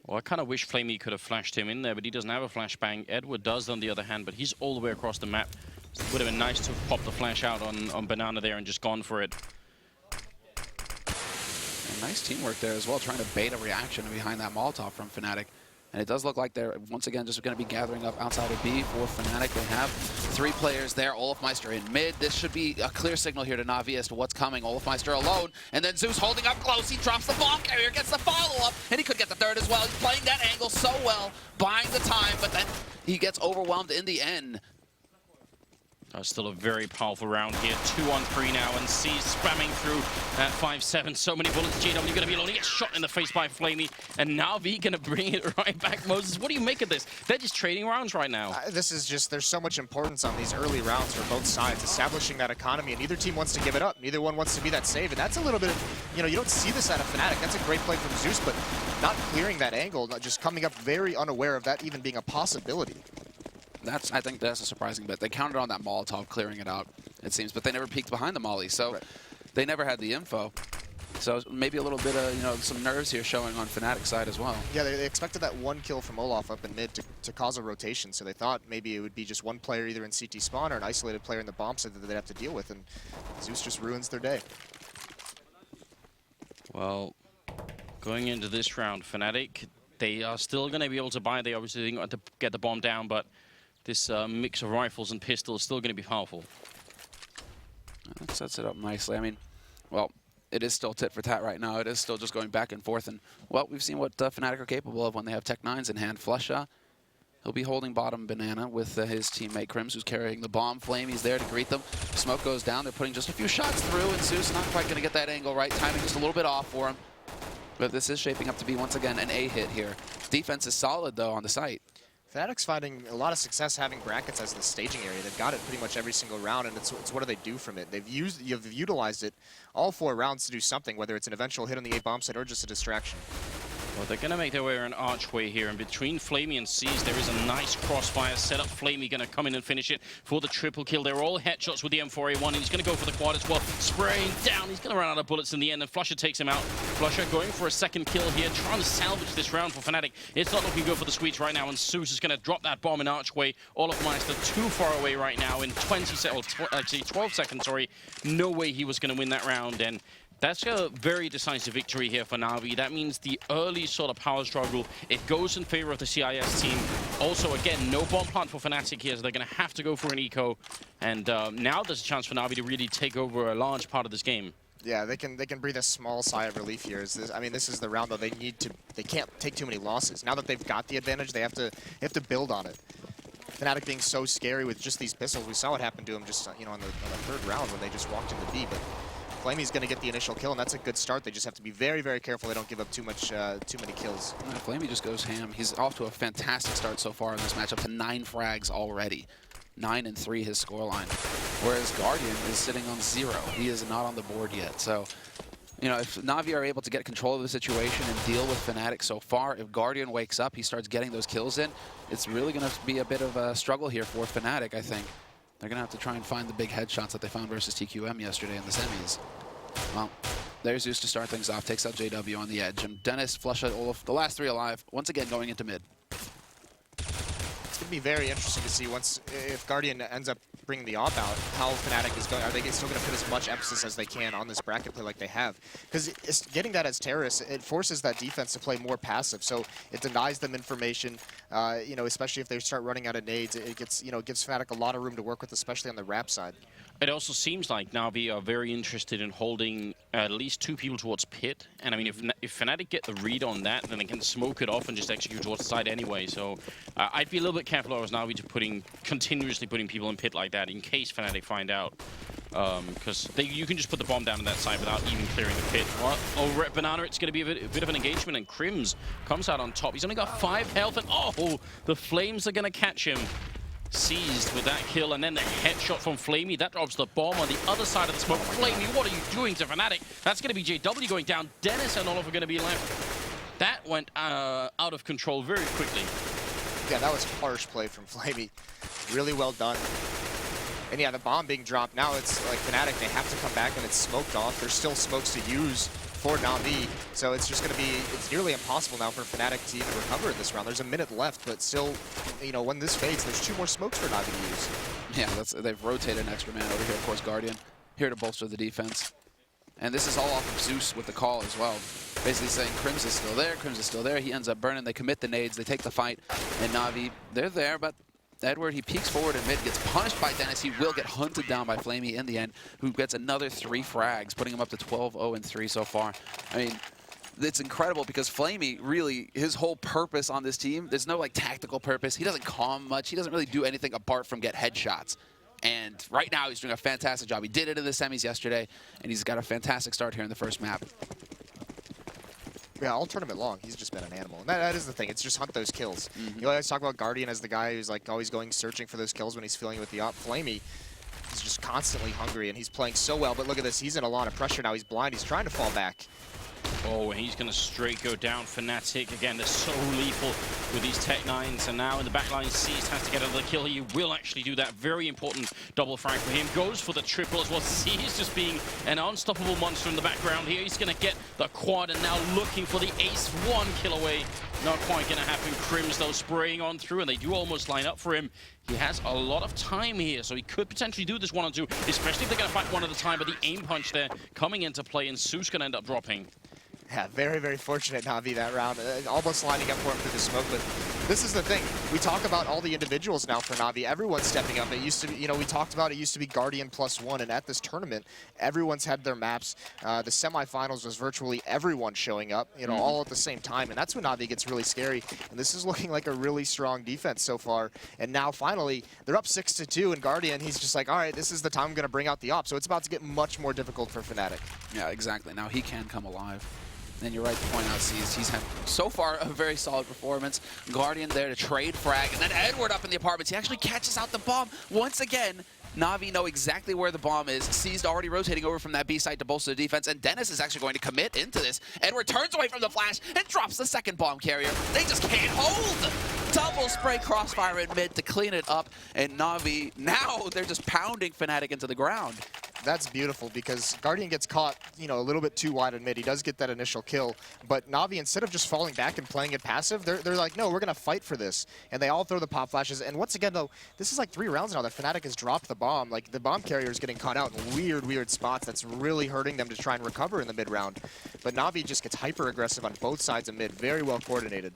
Well, I kind of wish Flamey could have flashed him in there, but he doesn't have a flashbang. Edward does, on the other hand, but he's all the way across the map. So it would have been nice to have popped the flash out on Banana there and just gone for it. And nice teamwork there as well, trying to bait a reaction behind that Molotov from Fnatic. And it does look like they're, once again, just going to be gathering up outside of B for Fnatic. They have 3 players there. Olafmeister in mid. This should be a clear signal here to NaVi as to what's coming. Olafmeister alone, and then Zeus holding up close. He drops the bomb carrier, gets the follow-up, and he could get the third as well. He's playing that angle so well, buying the time, but then he gets overwhelmed in the end. Still a very powerful round here. 2-on-3 now, and C spamming through at 5-7. So many bullets. JW going to be alone. He gets shot in the face by Flamey, and NaVi going to bring it right back. Moses, what do you make of this? They're just trading rounds right now. This is just, there's so much importance on these early rounds for both sides, establishing that economy, and neither team wants to give it up. Neither one wants to be that save, and that's a little bit of, you know, you don't see this out of Fnatic. That's a great play from Zeus, but not clearing that angle, just coming up very unaware of that even being a possibility. I think that's a surprising bit. They counted on that Molotov clearing it out, it seems, but they never peeked behind the Molly, so they never had the info. So maybe a little bit of, you know, some nerves here showing on Fnatic's side as well. Yeah, they expected that 1 kill from Olaf up in mid to cause a rotation, so they thought maybe it would be just one player either in CT spawn or an isolated player in the bomb side that they'd have to deal with, and Zeus just ruins their day. Well, going into this round, Fnatic, they are still going to be able to buy. They obviously didn't want to get the bomb down, but this mix of rifles and pistols is still going to be powerful. That sets it up nicely. I mean, well, it is still tit for tat right now. It is still just going back and forth. And, well, we've seen what Fnatic are capable of when they have Tech 9s in hand. Flusha, he'll be holding bottom banana with his teammate Crims, who's carrying the bomb. Flamey's there to greet them. Smoke goes down. They're putting just a few shots through, and Zeus not quite going to get that angle right. Timing just a little bit off for him. But this is shaping up to be, once again, an A hit here. Defense is solid, though, on the site. Fnatic's finding a lot of success having brackets as the staging area. They've got it pretty much every single round, and it's what do they do from it? You've utilized it all 4 rounds to do something, whether it's an eventual hit on the A bomb site or just a distraction. Well, they're going to make their way around Archway here, and between Flamey and C's, there is a nice crossfire setup. Flamey going to come in and finish it for the triple kill. They're all headshots with the M4A1, and he's going to go for the quad as well. Spraying down, he's going to run out of bullets in the end, and Flusha takes him out. Flusha going for a second kill here, trying to salvage this round for Fnatic. It's not looking good for the Swedes right now, and Zeus is going to drop that bomb in Archway. Olafmeister too far away right now in 20 seconds, actually 12 seconds, sorry. No way he was going to win that round, and that's a very decisive victory here for NaVi. That means the early sort of power struggle, it goes in favor of the CIS team. Also, again, no bomb plant for Fnatic here, so they're going to have to go for an eco. And now there's a chance for NaVi to really take over a large part of this game. Yeah, they can breathe a small sigh of relief here. I mean, this is the round though. They can't take too many losses. Now that they've got the advantage, they have to build on it. Fnatic being so scary with just these pistols, we saw what happened to him just on the 3rd round when they just walked into B. But Flamey's going to get the initial kill, and that's a good start. They just have to be very, very careful they don't give up too many kills. Flamey just goes ham. He's off to a fantastic start so far in this match, up to 9 frags already. 9-3 his scoreline. Whereas Guardian is sitting on 0. He is not on the board yet. So, you know, if NaVi are able to get control of the situation and deal with Fnatic so far, if Guardian wakes up, he starts getting those kills in, it's really going to be a bit of a struggle here for Fnatic, I think. They're going to have to try and find the big headshots that they found versus TQM yesterday in the semis. Well, there's Zeus to start things off, takes out JW on the edge, and Dennis, Flusha, Olaf, the last 3 alive, once again going into mid. It's going to be very interesting to see if Guardian ends up bringing the op out, how Fnatic is going. Are they still going to put as much emphasis as they can on this bracket play like they have? Because getting that as terrorists, it forces that defense to play more passive. So it denies them information, you know, especially if they start running out of nades. It gives Fnatic a lot of room to work with, especially on the rap side. It also seems like NaVi are very interested in holding at least 2 people towards pit. And I mean, if Fnatic get the read on that, then they can smoke it off and just execute towards the side anyway. So I'd be a little bit careful as NaVi to continuously putting people in pit like that in case Fnatic find out. Because you can just put the bomb down on that side without even clearing the pit. Well, over at Banana, it's going to be a bit of an engagement, and Crims comes out on top. He's only got 5 health, and oh, the flames are going to catch him. Seized with that kill, and then the headshot from Flamey. That drops the bomb on the other side of the smoke. Flamey, what are you doing to Fnatic? That's going to be JW going down. Dennis and Olaf are going to be left. That went out of control very quickly. Yeah, that was harsh play from Flamey. Really well done. And yeah, the bomb being dropped. Now it's like Fnatic, they have to come back and it's smoked off. There's still smokes to use for NaVi, so it's just going to be, it's nearly impossible now for Fnatic to even recover in this round. There's a minute left, but still, you know, when this fades, there's 2 more smokes for NaVi to use. Yeah, they've rotated an extra man over here. Of course, Guardian here to bolster the defense. And this is all off of Zeus with the call as well. Basically saying Crims is still there, Crims is still there. He ends up burning. They commit the nades, they take the fight, and NaVi, they're there, but Edward, he peeks forward in mid, gets punished by Dennis. He will get hunted down by Flamey in the end, who gets another 3 frags, putting him up to 12-0-3 so far. I mean, it's incredible because Flamey, really, his whole purpose on this team, there's no like tactical purpose. He doesn't calm much. He doesn't really do anything apart from get headshots. And right now, he's doing a fantastic job. He did it in the semis yesterday, and he's got a fantastic start here in the first map. Yeah, all tournament long, he's just been an animal. And that is the thing, it's just hunt those kills. You always talk about Guardian as the guy who's like always going searching for those kills when he's feeling with the op. Flamey is just constantly hungry, and he's playing so well. But look at this, he's in a lot of pressure now. He's blind, he's trying to fall back. Oh, and he's going to straight go down. Fnatic, again, they're so lethal with these Tech-9s. And now in the backline, Seized has to get another kill. He will actually do that. Very important double frag for him. Goes for the triple as well. Seized just being an unstoppable monster in the background here. He's going to get the quad and now looking for the ace. 1 kill away. Not quite going to happen. Crims, though, spraying on through, and they do almost line up for him. He has a lot of time here, so he could potentially do this 1-on-2, especially if they're going to fight one at a time. But the aim punch there coming into play, and Su's going to end up dropping. Yeah, very, very fortunate NaVi that round. Almost lining up for him through the smoke, but this is the thing. We talk about all the individuals now for NaVi. Everyone's stepping up. It used to be, you know, we talked about it used to be Guardian +1, and at this tournament, everyone's had their maps. The semifinals was virtually everyone showing up, you know, all at the same time, and that's when NaVi gets really scary. And this is looking like a really strong defense so far. And now, finally, they're up 6-2, and Guardian, he's just like, all right, this is the time I'm going to bring out the op. So it's about to get much more difficult for Fnatic. Yeah, exactly. Now he can come alive. And you're right to point out, Seized. He's had, so far, a very solid performance. Guardian there to trade frag, and then Edward up in the apartments. He actually catches out the bomb. Once again, NaVi know exactly where the bomb is. Seized already rotating over from that B site to bolster the defense, and Dennis is actually going to commit into this. Edward turns away from the flash and drops the second bomb carrier. They just can't hold! Double spray crossfire in mid to clean it up, and NaVi, now they're just pounding Fnatic into the ground. That's beautiful because Guardian gets caught, you know, a little bit too wide in mid. He does get that initial kill, but NaVi, instead of just falling back and playing it passive, they're like, no, we're going to fight for this. And they all throw the pop flashes. And once again, though, this is like 3 rounds now that Fnatic has dropped the bomb. Like, the bomb carrier is getting caught out in weird, weird spots. That's really hurting them to try and recover in the mid round. But NaVi just gets hyper-aggressive on both sides of mid. Very well coordinated.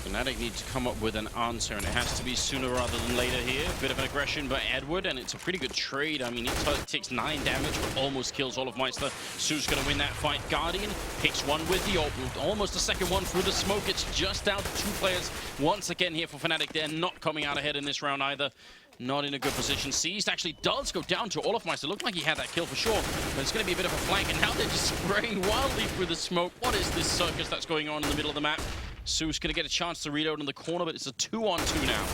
Fnatic need to come up with an answer, and it has to be sooner rather than later here. Bit of an aggression by Edward, and it's a pretty good trade. I mean, he takes 9 damage, but almost kills all of Meister. Su's going to win that fight. Guardian picks one with the ult, almost a second one through the smoke. It's just down to 2 players once again here for Fnatic. They're not coming out ahead in this round either. Not in a good position. Seized actually does go down to all of Meister. Looked like he had that kill for sure, but it's going to be a bit of a flank, and now they're just spraying wildly through the smoke. What is this circus that's going on in the middle of the map? Zeus going to get a chance to reload in the corner, but it's a 2-on-2 now.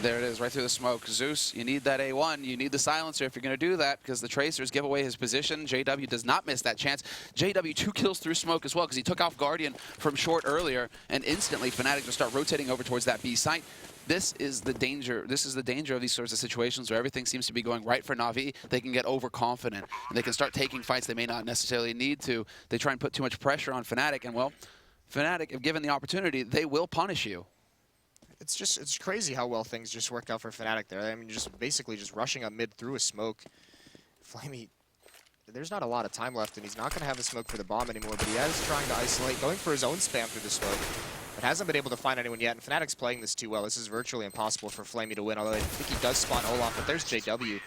There it is, right through the smoke. Zeus, you need that A1. You need the silencer if you're going to do that, because the tracers give away his position. JW does not miss that chance. JW 2 kills through smoke as well, because he took off Guardian from short earlier, and instantly Fnatic just start rotating over towards that B site. This is the danger. This is the danger of these sorts of situations where everything seems to be going right for NaVi. They can get overconfident, and they can start taking fights they may not necessarily need to. They try and put too much pressure on Fnatic, and well, Fnatic, if given the opportunity, they will punish you. It's crazy how well things just worked out for Fnatic there. I mean, just basically just rushing up mid through a smoke. Flamey, there's not a lot of time left, and he's not going to have the smoke for the bomb anymore, but he is trying to isolate, going for his own spam through the smoke, but hasn't been able to find anyone yet, and Fnatic's playing this too well. This is virtually impossible for Flamey to win, although I think he does spawn Olaf, but there's JW.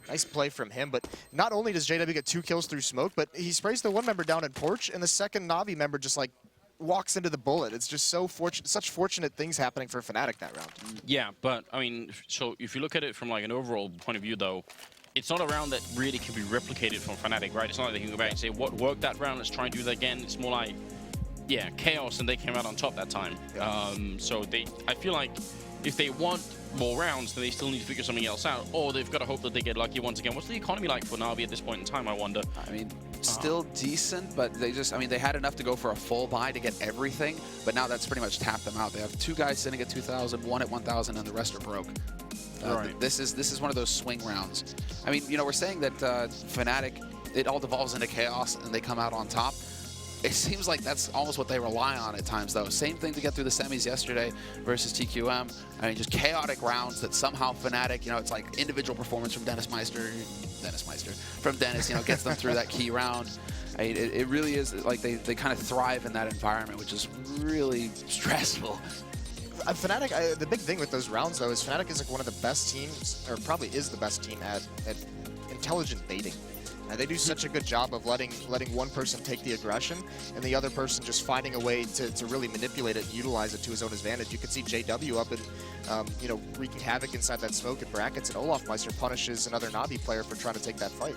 Nice play from him, but not only does JW get 2 kills through smoke, but he sprays the 1 member down in porch, and the second NaVi member just like walks into the bullet. It's just so fortunate, such fortunate things happening for Fnatic that round. Yeah, but I mean, so if you look at it from like an overall point of view, though, it's not a round that really can be replicated from Fnatic, right? It's not like they can go back and say, what worked that round, let's try and do that again. It's more like, yeah, chaos, and they came out on top that time. Yeah. So I feel like if they want more rounds, then they still need to figure something else out, or they've got to hope that they get lucky once again. What's the economy like for NaVi at this point in time, I wonder? I mean, still decent, but they just, I mean, they had enough to go for a full buy to get everything, but now that's pretty much tapped them out. They have 2 guys sitting at 2,000, 1 at 1,000, and the rest are broke. Right. This is one of those swing rounds. I mean, you know, we're saying that Fnatic, it all devolves into chaos, and they come out on top. It seems like that's almost what they rely on at times, though. Same thing to get through the semis yesterday versus TQM. I mean, just chaotic rounds that somehow Fnatic, you know, it's like individual performance from Dennis, you know, gets them through that key round. I mean, it really is like they kind of thrive in that environment, which is really stressful. Fnatic, the big thing with those rounds, though, is Fnatic is like one of the best teams, or probably is the best team at intelligent baiting. And they do such a good job of letting one person take the aggression and the other person just finding a way to really manipulate it and utilize it to his own advantage. You can see JW up and you know, wreaking havoc inside that smoke and brackets, and Olaf Meister punishes another NaVi player for trying to take that fight.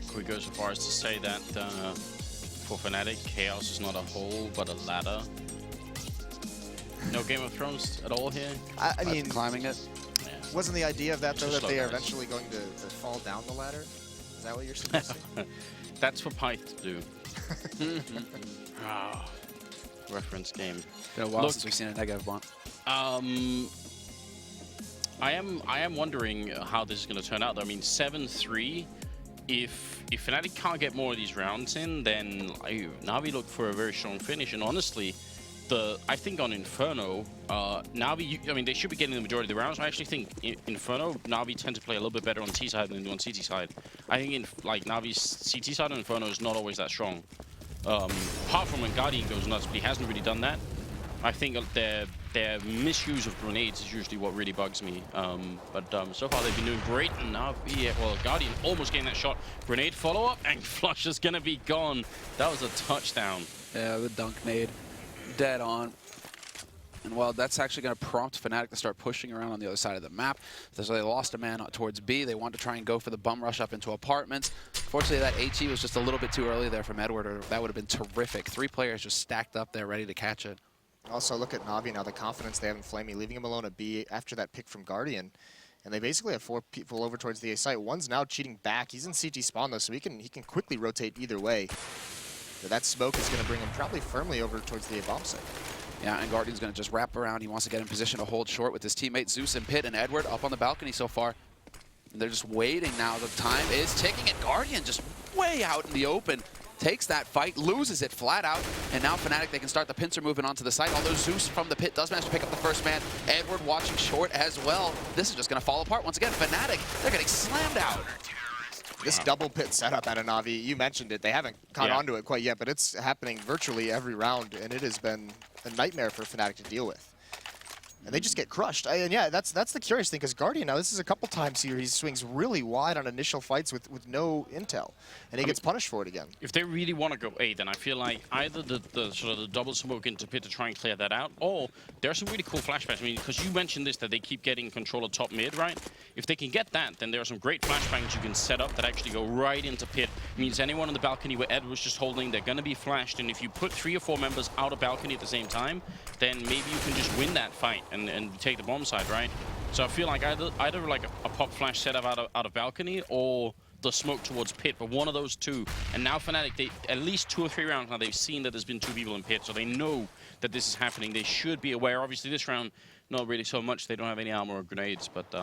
Could we go so far as to say that for Fnatic, Chaos is not a hole but a ladder? No Game of Thrones at all here? I mean, climbing it. Yeah. wasn't the idea of that, though, that they are guys. eventually going to fall down the ladder? Is that what you're suggesting? That's for Pyth to do. Reference game. Been a while Look, since we've seen a negative bump. I am wondering how this is going to turn out. I mean, 7-3. If Fnatic can't get more of these rounds in, then NaVi look for a very strong finish. And honestly, I think on Inferno, NaVi, I mean, they should be getting the majority of the rounds. I actually think Inferno, NaVi tend to play a little bit better on T side than they do on CT side. I think NaVi's CT side on Inferno is not always that strong. Apart from when Guardian goes nuts, but he hasn't really done that. I think their misuse of grenades is usually what really bugs me. But so far they've been doing great, and now Guardian almost getting that shot. Grenade follow-up, and Flush is gonna be gone. That was a touchdown. Yeah, the dunk nade. Dead on. And well, that's actually going to prompt Fnatic to start pushing around on the other side of the map. So they lost a man towards B. They want to try and go for the bum rush up into apartments. Fortunately, that HE was just a little bit too early there from Edward, or that would have been terrific. 3 players just stacked up there ready to catch it. Also, look at NaVi now, the confidence they have in Flamey, leaving him alone at B after that pick from Guardian. And they basically have 4 people over towards the A site. One's now cheating back. He's in CT spawn, though, so he can quickly rotate either way. So that smoke is going to bring him probably firmly over towards the A bomb site. Yeah, and Guardian's going to just wrap around. He wants to get in position to hold short with his teammate Zeus and Pit and Edward up on the balcony so far. And they're just waiting now. The time is ticking, and Guardian just way out in the open. Takes that fight, loses it flat out, and now Fnatic, they can start the pincer moving onto the site, although Zeus from the pit does manage to pick up the first man. Edward watching short as well. This is just going to fall apart once again. Fnatic, they're getting slammed out. This double pit setup out of NaVi, you mentioned it. They haven't caught onto it quite yet, but it's happening virtually every round, and it has been a nightmare for Fnatic to deal with. And they just get crushed. And yeah, that's the curious thing, because Guardian, now this is a couple times here, he swings really wide on initial fights with no intel, and he gets punished for it again. If they really want to go A, then I feel like either the sort of the double smoke into pit to try and clear that out, or there are some really cool flashbangs. I mean, because you mentioned this, that they keep getting control of top mid, right? If they can get that, then there are some great flashbangs you can set up that actually go right into pit. It means anyone on the balcony where Ed was just holding, they're going to be flashed, and if you put 3 or 4 members out of balcony at the same time, then maybe you can just win that fight and take the bomb side, right? So I feel like either like a pop flash setup out of balcony, or the smoke towards pit, but one of those two. And now Fnatic, they at least 2 or 3 rounds now, they've seen that there's been 2 people in pit, so they know that this is happening. They should be aware. Obviously this round, not really so much. They don't have any armor or grenades, but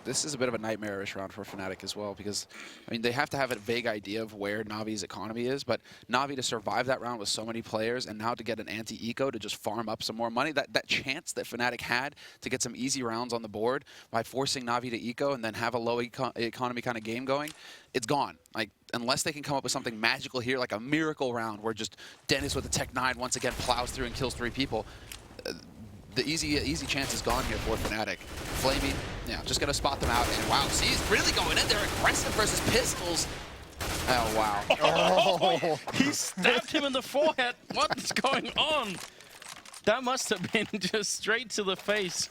this is a bit of a nightmarish round for Fnatic as well, because, I mean, they have to have a vague idea of where Navi's economy is, but Navi to survive that round with so many players, and now to get an anti-eco to just farm up some more money, that chance that Fnatic had to get some easy rounds on the board by forcing Navi to eco and then have a low economy kind of game going, it's gone. Like, unless they can come up with something magical here, like a miracle round where just Dennis with the Tech 9 once again plows through and kills 3 people, the easy chance is gone here for Fnatic. Flamey, yeah, just gonna spot them out, and wow, he's really going in there, aggressive versus pistols. Oh wow! Oh, he stabbed him in the forehead. What's going on? That must have been just straight to the face.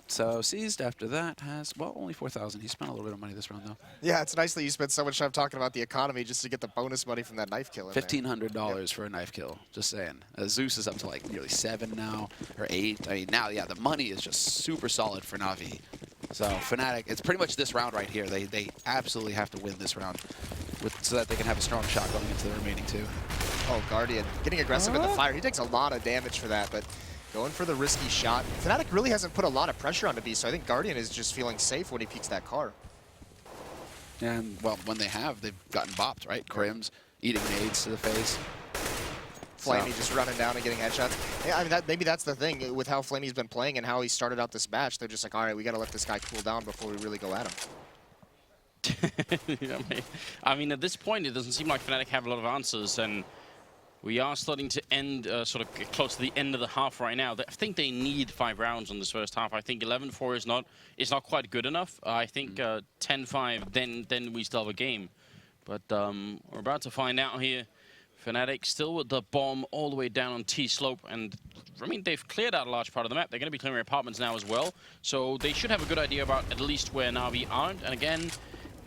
So Seized after that has, well, only 4,000. He spent a little bit of money this round though. Yeah, it's nice that you spent so much time talking about the economy just to get the bonus money from that knife kill. $1,500 for a knife kill. Just saying. Zeus is up to like nearly 7 now, or 8. I mean, now, yeah, the money is just super solid for Navi. So Fnatic, it's pretty much this round right here. They absolutely have to win this round so that they can have a strong shot going into the remaining 2. Oh, Guardian getting aggressive in the fire. He takes a lot of damage for that, but going for the risky shot. Fnatic really hasn't put a lot of pressure on the B, so I think Guardian is just feeling safe when he peeks that car. And, well, when they have, they've gotten bopped, right? Crims eating nades to the face. Flamey just running down and getting headshots. Yeah, I mean, maybe that's the thing with how Flamey's been playing and how he started out this match. They're just like, all right, we got to let this guy cool down before we really go at him. I mean, at this point, it doesn't seem like Fnatic have a lot of answers, and We are starting to end, sort of get close to the end of the half right now. I think they need 5 rounds on this first half. I think 11-4 is not quite good enough. I think 10-5, then we still have a game. But we're about to find out here. Fnatic still with the bomb all the way down on T-slope, and I mean, they've cleared out a large part of the map. They're going to be clearing apartments now as well, so they should have a good idea about at least where NaVi aren't. And again,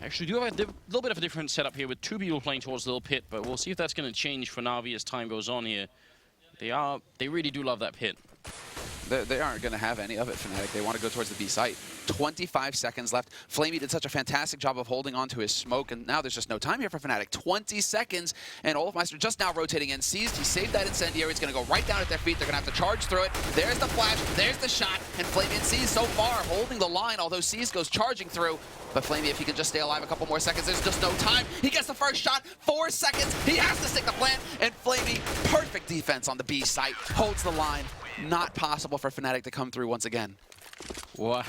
actually do have a little bit of a different setup here with 2 people playing towards the little pit, but we'll see if that's going to change for NaVi as time goes on here. They really do love that pit. They aren't going to have any of it, Fnatic. They want to go towards the B site. 25 seconds left. Flamey did such a fantastic job of holding on to his smoke, and now there's just no time here for Fnatic. 20 seconds, and Olafmeister just now rotating in. Seized, he saved that incendiary. It's going to go right down at their feet. They're going to have to charge through it. There's the flash, there's the shot, and Flamey and Seized so far holding the line, although Seized goes charging through. But Flamey, if he can just stay alive a couple more seconds, there's just no time. He gets the first shot, 4 seconds. He has to stick the plant, and Flamey, perfect defense on the B site, holds the line. Not possible for Fnatic to come through once again. What?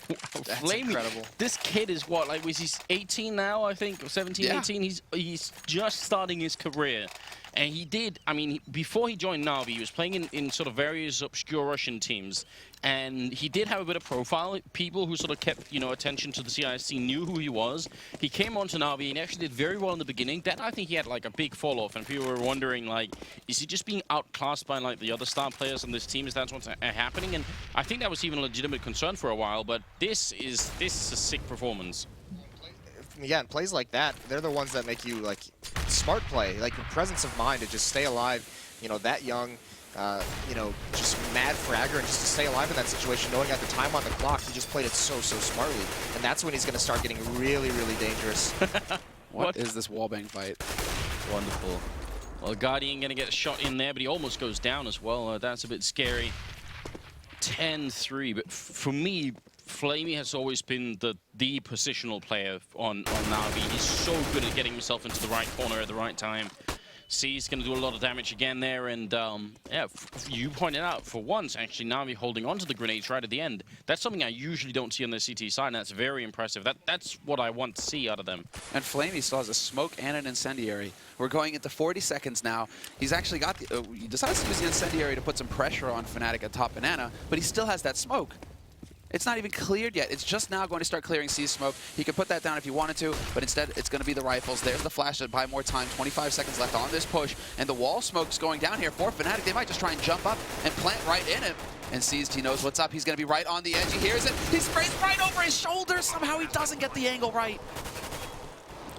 That's Flamey, incredible. this kid is what, like, was he 18 now, I think, or 17, Yeah. 18? He's just starting his career. And he did, I mean, before he joined NaVi, he was playing in sort of various obscure Russian teams. And he did have a bit of profile. People who sort of kept, you know, attention to the CISC knew who he was. He came onto NaVi and actually did very well in the beginning. Then I think he had like a big fall off, and people were wondering, like, is he just being outclassed by like the other star players on this team? Is that what's happening? And I think that was even a legitimate concern for a while. But this is a sick performance. Yeah, and plays like that, they're the ones that make you, like, smart play, like, your presence of mind to just stay alive, you know, that young, you know, just mad fragger, and just to stay alive in that situation, knowing at the time on the clock, he just played it so smartly. And that's when he's going to start getting really, really dangerous. What is this wallbang fight? Wonderful. Well, Guardian going to get a shot in there, but he almost goes down as well. That's a bit scary. 10-3, but for me, Flamey has always been the positional player on NaVi. He's so good at getting himself into the right corner at the right time. C's going to do a lot of damage again there, and yeah, you pointed out, for once, actually, NaVi holding onto the grenades right at the end. That's something I usually don't see on the CT side, and that's very impressive. That's what I want to see out of them. And Flamey still has a smoke and an incendiary. We're going into 40 seconds now. He's actually got the... he decides to use the incendiary to put some pressure on Fnatic at top banana, but he still has that smoke. It's not even cleared yet. It's just now going to start clearing C smoke. He could put that down if he wanted to, but instead it's going to be the rifles. There's the flash to buy more time. 25 seconds left on this push, and the wall smoke's going down here for Fnatic. They might just try and jump up and plant right in him. And Seized, he knows what's up. He's going to be right on the edge. He hears it. He sprays right over his shoulder. Somehow he doesn't get the angle right.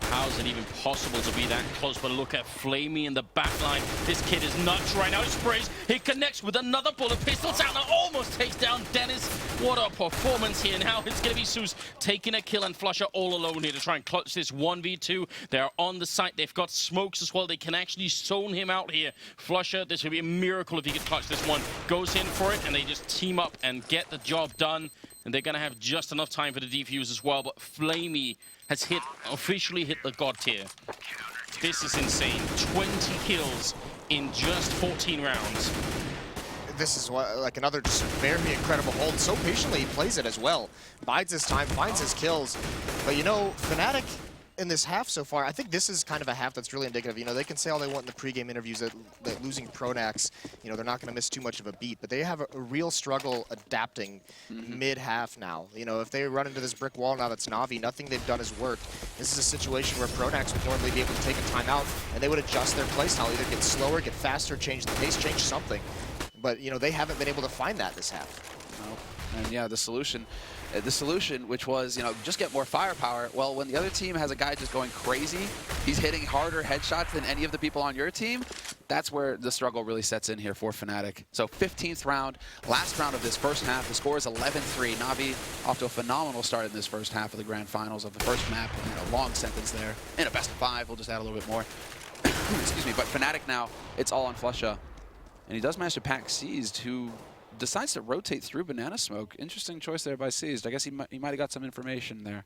How is it even possible to be that close? But look at Flamey in the back line. This kid is nuts right now. He sprays. He connects with another bullet. Pistols out now. Almost takes down Dennis. What a performance here. Now it's going to be Zeus taking a kill, and Flusher all alone here to try and clutch this 1v2. They're on the site. They've got smokes as well. They can actually zone him out here. Flusher, this would be a miracle if he could clutch this one. Goes in for it, and they just team up and get the job done. And they're going to have just enough time for the defuse as well. But Flamey has officially hit the god tier. This is insane. 20 kills in just 14 rounds. This is what, like, another just very incredible hold. So patiently he plays it as well. Bides his time, finds his kills. But, you know, Fnatic in this half so far, I think this is kind of a half that's really indicative. You know, they can say all they want in the pregame interviews that losing Pronax, you know, they're not going to miss too much of a beat, but they have a real struggle adapting mid-half now. You know, if they run into this brick wall now that's NaVi, nothing they've done has worked. This is a situation where Pronax would normally be able to take a timeout, and they would adjust their playstyle, either get slower, get faster, change the pace, change something. But, you know, they haven't been able to find that this half. No. And yeah, the solution, which was, you know, just get more firepower. Well, when the other team has a guy just going crazy, he's hitting harder headshots than any of the people on your team, that's where the struggle really sets in here for Fnatic. So 15th round, last round of this first half. The score is 11-3. NaVi off to a phenomenal start in this first half of the grand finals of the first map. A long sentence there. In a best of 5, we'll just add a little bit more. Excuse me, but Fnatic now, it's all on Flusha. And he does manage to pack Seized, who decides to rotate through Banana Smoke. Interesting choice there by Seized. I guess he might have got some information there.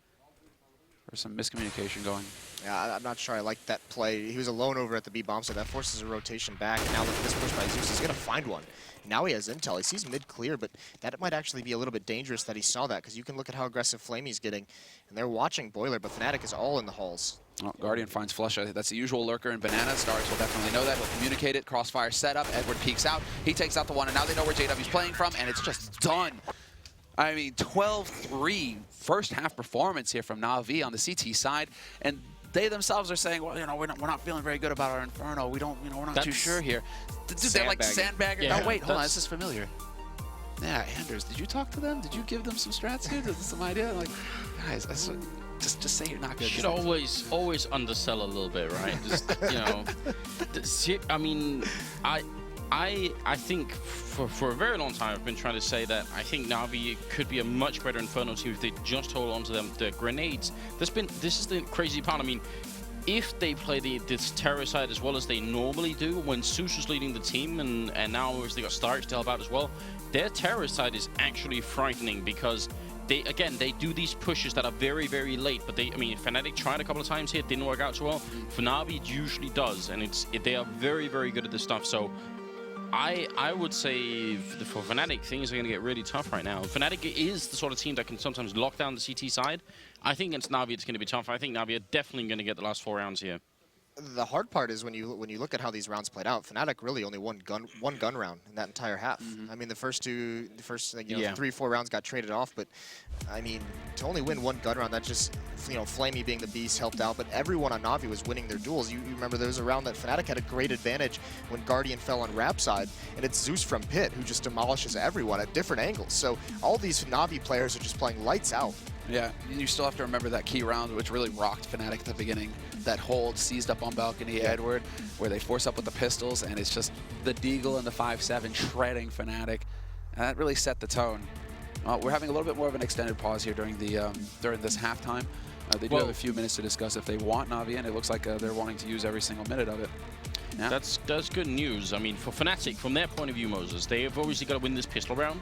There's some miscommunication going. Yeah, I'm not sure I like that play. He was alone over at the B bomb, so that forces a rotation back. And now look at this push by Zeus. He's going to find one. Now he has intel. He sees mid clear, but that might actually be a little bit dangerous that he saw that, because you can look at how aggressive Flamey's getting. And they're watching Boiler, but Fnatic is all in the halls. Oh, Guardian finds Flush. That's the usual lurker in Banana. Stars will definitely know that. He'll communicate it. Crossfire set up. Edward peeks out. He takes out the one, and now they know where JW's playing from, and it's just done. I mean, 12-3 first half performance here from NaVi on the CT side, and they themselves are saying, well, we're not feeling very good about our Inferno. We don't, we're not too sure here. Dude, they're like sandbagging. Yeah, no, wait, hold on, this is familiar. Yeah, Anders, did you talk to them? Did you give them some strats here? Some idea? Like, guys, just say you're not good. You should always undersell a little bit, right? Just, I mean, I think for a very long time I've been trying to say that I think NaVi could be a much better Inferno team if they just hold on to them. The grenades. This is the crazy part. I mean, if they play this terror side as well as they normally do, when Zeus was leading the team and now they got Starks to help out as well, their terror side is actually frightening because they do these pushes that are very, very late. But I mean, Fnatic tried a couple of times here, didn't work out so well. NaVi it usually does, and they are very, very good at this stuff. So I would say for Fnatic, things are going to get really tough right now. Fnatic is the sort of team that can sometimes lock down the CT side. I think against NaVi it's going to be tough. I think NaVi are definitely going to get the last 4 rounds here. The hard part is when you look at how these rounds played out, Fnatic really only won one gun round in that entire half. I mean, the first 3-4 rounds got traded off, but I mean, to only win one gun round, that just, Flamey being the beast helped out, but everyone on NaVi was winning their duels. You remember there was a round that Fnatic had a great advantage when Guardian fell on Rap side, and it's Zeus from Pit who just demolishes everyone at different angles. So all these NaVi players are just playing lights out. Yeah, and you still have to remember that key round, which really rocked Fnatic at the beginning. That hold seized up on balcony, Edward, where they force up with the pistols, and it's just the Deagle and the 5-7 shredding Fnatic, and that really set the tone. We're having a little bit more of an extended pause here during this halftime. They do have a few minutes to discuss if they want NaVi, and it looks like they're wanting to use every single minute of it. Yeah. That's good news. I mean, for Fnatic, from their point of view, Moses, they have obviously got to win this pistol round.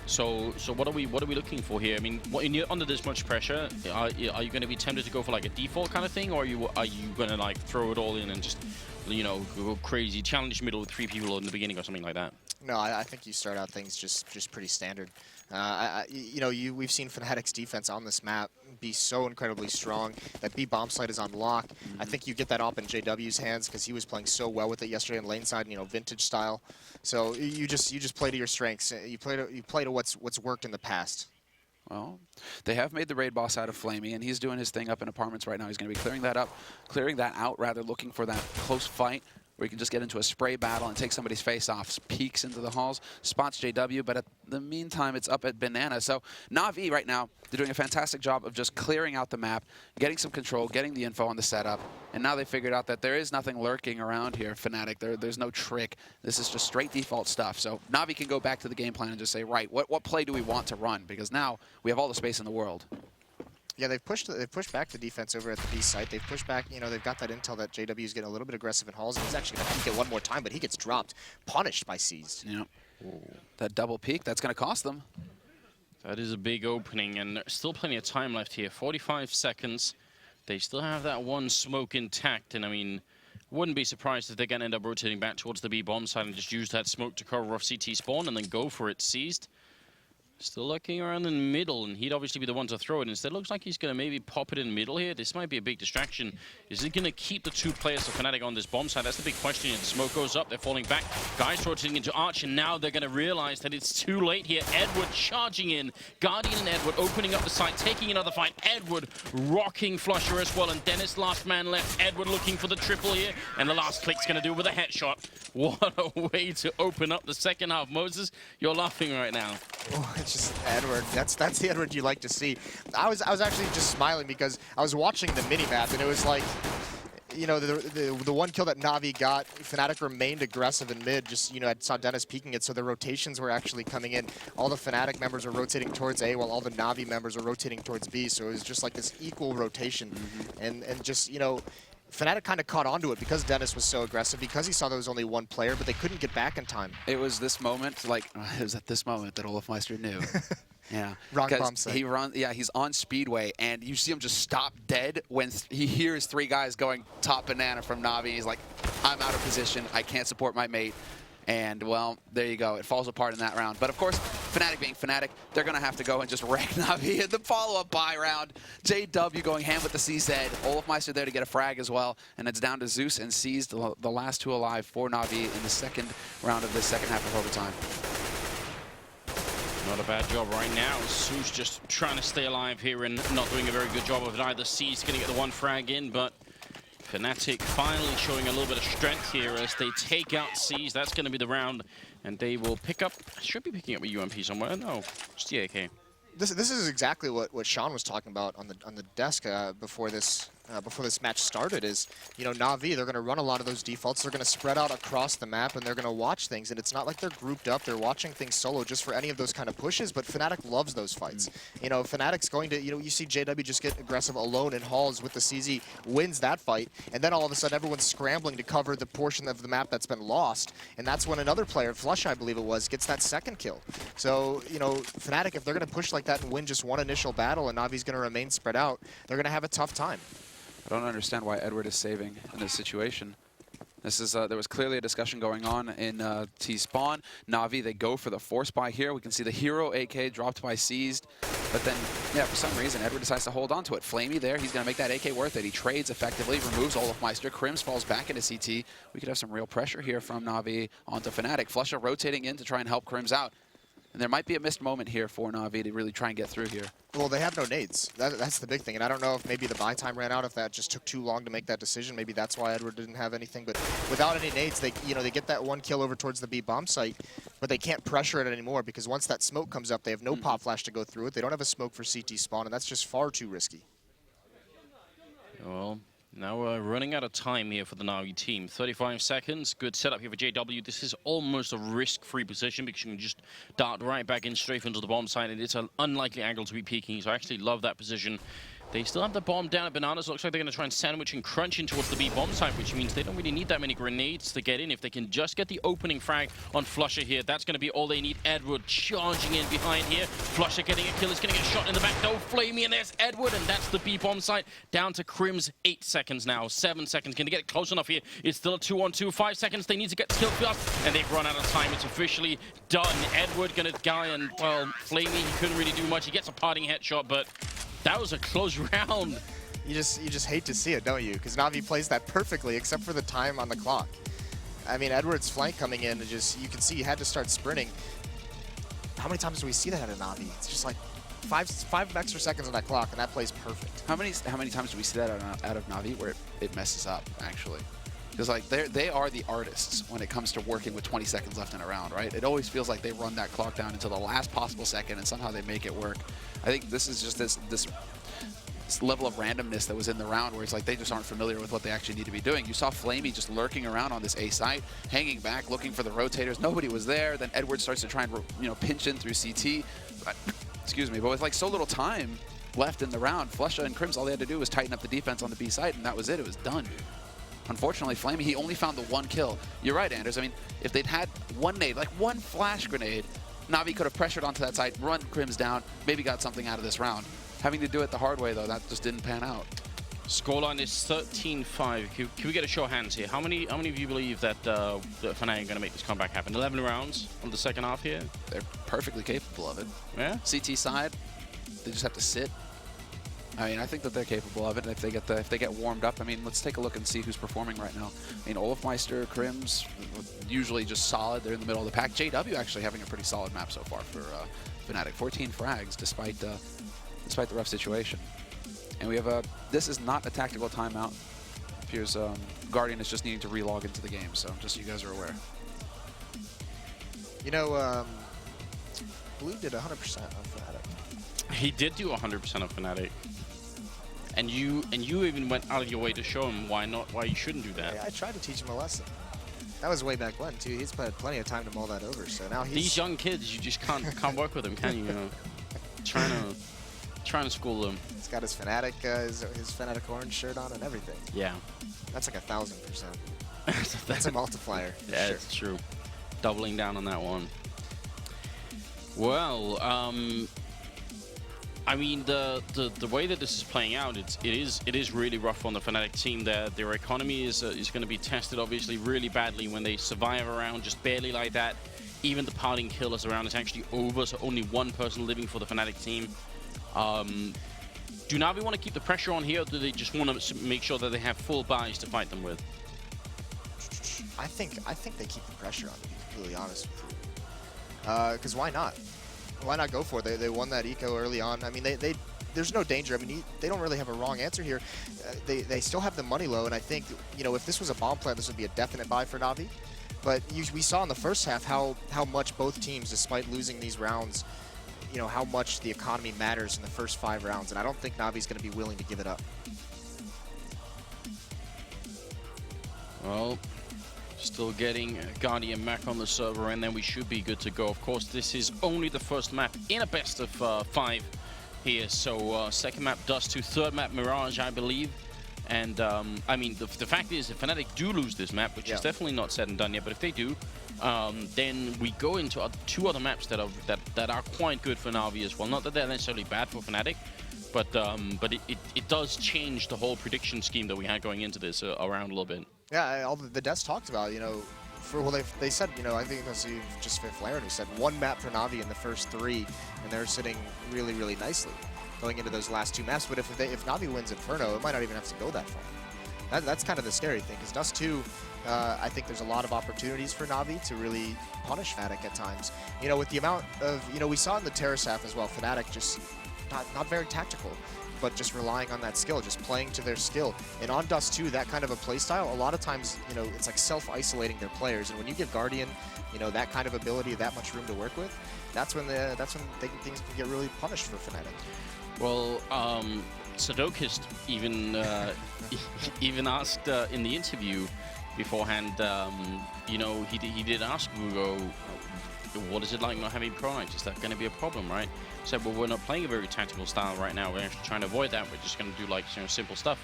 So what are we looking for here? I mean, when you're under this much pressure, are you going to be tempted to go for like a default kind of thing, or are you going to like throw it all in and just go crazy, challenge middle with 3 people in the beginning or something like that? No, I think you start out things just pretty standard. We've seen Fnatic's defense on this map be so incredibly strong. That B bomb site is on lock. I think you get that op in JW's hands because he was playing so well with it yesterday in lane side, vintage style. So you just play to your strengths. You play to what's worked in the past. Well, they have made the raid boss out of Flamey, and he's doing his thing up in apartments right now. He's going to be clearing that out, rather looking for that close fight where he can just get into a spray battle and take somebody's face off. Peeks into the halls, spots JW, but at the meantime, it's up at Banana. So NaVi right now, they're doing a fantastic job of just clearing out the map, getting some control, getting the info on the setup, and now they figured out that there is nothing lurking around here, Fnatic. There's no trick. This is just straight default stuff. So NaVi can go back to the game plan and just say, right, what play do we want to run? Because now we have all the space in the world. Yeah, they've pushed back the defense over at the B site. They've pushed back, they've got that intel that JW is getting a little bit aggressive in halls, and he's actually going to peek it one more time, but he gets dropped, punished by Seized. Yeah. That double peek, that's going to cost them. That is a big opening, and there's still plenty of time left here. 45 seconds. They still have that one smoke intact, and I mean, wouldn't be surprised if they're going to end up rotating back towards the B bomb side and just use that smoke to cover off CT spawn and then go for it. Seized. Still looking around in the middle, and he'd obviously be the one to throw it. Instead, looks like he's going to maybe pop it in the middle here. This might be a big distraction. Is he going to keep the 2 players of Fnatic on this bomb side? That's the big question. And the smoke goes up. They're falling back. Guys rotating into Arch, and now they're going to realize that it's too late here. Edward charging in. Guardian and Edward opening up the site, taking another fight. Edward rocking Flusher as well, and Dennis last man left. Edward looking for the triple here, and the last click's going to do with a headshot. What a way to open up the second half. Moses, you're laughing right now. Oh, it's just Edward. That's the Edward you like to see. I was actually just smiling because I was watching the mini-map, and it was like, the one kill that NaVi got, Fnatic remained aggressive in mid, just, I saw Dennis peeking it, so the rotations were actually coming in. All the Fnatic members were rotating towards A, while all the NaVi members were rotating towards B, so it was just like this equal rotation. And just, Fnatic kind of caught onto it because Dennis was so aggressive, because he saw there was only one player, but they couldn't get back in time. It was this moment, it was at this moment that Olafmeister knew Yeah. Wrong Because bomb site. he's on Speedway, and you see him just stop dead when he hears 3 guys going top banana from NaVi. He's like, I'm out of position. I can't support my mate. And, well, there you go. It falls apart in that round. But, of course, Fnatic being Fnatic, they're going to have to go and just wreck NaVi in the follow-up buy round. JW going ham with the CZ. Olafmeister there to get a frag as well. And it's down to Zeus and Seized, the last 2 alive for NaVi in the second round of this second half of overtime. Not a bad job right now. Zeus just trying to stay alive here and not doing a very good job of it either. C's going to get the 1 frag in, but Fnatic finally showing a little bit of strength here as they take out C's. That's going to be the round, and they will pick up, should be picking up a UMP somewhere. No, just the AK. This is exactly what Sean was talking about on the desk before this match started. Is, you know, NaVi, they're going to run a lot of those defaults. They're going to spread out across the map, and they're going to watch things. And it's not like they're grouped up. They're watching things solo just for any of those kind of pushes. But Fnatic loves those fights. You know, Fnatic's going to, you know, you see JW just get aggressive alone in halls with the CZ, wins that fight, and then all of a sudden everyone's scrambling to cover the portion of the map that's been lost. And that's when another player, Flush I believe it was, gets that second kill. So, you know, Fnatic, if they're going to push like that and win just one initial battle and NaVi's going to remain spread out, they're going to have a tough time. I don't understand why Edward is saving in this situation. This is there was clearly a discussion going on in T-Spawn. NaVi, they go for the force buy here. We can see the hero AK dropped by Seized. But then, yeah, for some reason, Edward decides to hold on to it. Flamey there, he's going to make that AK worth it. He trades effectively, removes Olafmeister. Krims falls back into CT. We could have some real pressure here from NaVi onto Fnatic. Flusha rotating in to try and help Krims out. And there might be a missed moment here for NaVi to really try and get through here. Well, they have no nades. That's the big thing. And I don't know if maybe the buy time ran out, if that just took too long to make that decision. Maybe that's why Edward didn't have anything. But without any nades, they get that 1 kill over towards the B bomb site, but they can't pressure it anymore because once that smoke comes up, they have no pop flash to go through it. They don't have a smoke for CT spawn, and that's just far too risky. Well, now we're running out of time here for the NaVi team. 35 seconds. Good setup here for JW. This is almost a risk-free position because you can just dart right back in straight into the bomb site, and it's an unlikely angle to be peeking, so I actually love that position. They still have the bomb down at Bananas. Looks like they're going to try and sandwich and crunch in towards the B bomb site, which means they don't really need that many grenades to get in. If they can just get the opening frag on Flusha here, that's going to be all they need. Edward charging in behind here. Flusha getting a kill. Is going to get shot in the back though. Flamey, and there's Edward, and that's the B bomb site. Down to Krims. 8 seconds now. 7 seconds. Can they get close enough here? It's still a 2-on-2. 5 seconds. They need to get killed fast, and they've run out of time. It's officially done. Edward going to die, and well, Flamey, he couldn't really do much. He gets a parting headshot, but that was a close round. You just hate to see it, don't you? Because NaVi plays that perfectly, except for the time on the clock. I mean, Edward's flank coming in, and just you can see he had to start sprinting. How many times do we see that out of NaVi? It's just like five extra seconds on that clock, and that plays perfect. How many times do we see that out of NaVi where it messes up, actually? Because like they are the artists when it comes to working with 20 seconds left in a round, right? It always feels like they run that clock down until the last possible second, and somehow they make it work. I think this is just this level of randomness that was in the round where it's like they just aren't familiar with what they actually need to be doing. You saw Flamey just lurking around on this A site, hanging back, looking for the rotators. Nobody was there. Then Edward starts to try and pinch in through CT. But, excuse me, but with like so little time left in the round, Flusha and Krims, all they had to do was tighten up the defense on the B site, and that was it. It was done. Unfortunately, Flamey, he only found the 1 kill. You're right, Anders. I mean, if they'd had one nade, like one flash grenade, NaVi could have pressured onto that site, run Krims down, maybe got something out of this round. Having to do it the hard way, though, that just didn't pan out. Scoreline is 13-5. Can we get a show of hands here? How many of you believe that Fnatic are going to make this comeback happen? 11 rounds on the second half here? They're perfectly capable of it. Yeah? CT side, they just have to sit. I mean, I think that they're capable of it. And if they get warmed up, I mean, let's take a look and see who's performing right now. I mean, Olafmeister, Krims, usually just solid. They're in the middle of the pack. JW actually having a pretty solid map so far for Fnatic. 14 frags despite the rough situation. And we have this is not a tactical timeout. It appears Guardian is just needing to relog into the game, so just so you guys are aware. You know, Blue did 100% on Fnatic. He did do 100% of Fnatic. And you even went out of your way to show him why you shouldn't do that. Yeah, I tried to teach him a lesson. That was way back when too. He's had plenty of time to mull that over. So now he's these young kids, you just can't work with them, can you? Trying to school them. He's got his Fnatic his Fnatic orange shirt on and everything. Yeah. That's like 1,000%. That's a multiplier. Yeah, sure. it's true. Doubling down on that one. Well, I mean, the way that this is playing out, it is really rough on the Fnatic team. Their economy is going to be tested, obviously, really badly when they survive around just barely like that. Even the parting killers around is actually over, so only one person living for the Fnatic team. Do NaVi want to keep the pressure on here, or do they just want to make sure that they have full buys to fight them with? I think they keep the pressure on, to be completely honest with you. Because why not? Why not go for it? They won that eco early on. I mean, there's no danger. I mean, they don't really have a wrong answer here. They still have the money low, and I think, you know, if this was a bomb plant, this would be a definite buy for NaVi. But we saw in the first half how much both teams, despite losing these rounds, you know, how much the economy matters in the first 5 rounds, and I don't think Navi's going to be willing to give it up. Well, still getting Guardian Mac on the server, and then we should be good to go. Of course, this is only the first map in a best of 5 here. So second map Dust 2, third map Mirage, I believe. And I mean, the fact is, if Fnatic do lose this map, which is definitely not said and done yet, but if they do, then we go into 2 other maps that are quite good for Navi as well. Not that they're necessarily bad for Fnatic, but it does change the whole prediction scheme that we had going into this around a little bit. Yeah, all the devs talked about, you know, they said, you know, I think it was just Flaren who said 1 map for Navi in the first 3, and they're sitting really, really nicely going into those last 2 maps. But if Navi wins Inferno, it might not even have to go that far. That's kind of the scary thing, because Dust 2, I think there's a lot of opportunities for Navi to really punish Fnatic at times. You know, with the amount of, you know, we saw in the Terrace half as well, Fnatic just not very tactical, but just relying on that skill, just playing to their skill. And on Dust 2, that kind of a play style, a lot of times, you know, it's like self-isolating their players. And when you give Guardian, you know, that kind of ability, that much room to work with, that's when things can get really punished for Fnatic. Well, Sadokist even even asked in the interview beforehand, you know, he did ask Vugo, what is it like not having Pro Knights? Is that going to be a problem, right? He said, well, we're not playing a very tactical style right now. We're actually trying to avoid that. We're just going to do, like, you know, simple stuff.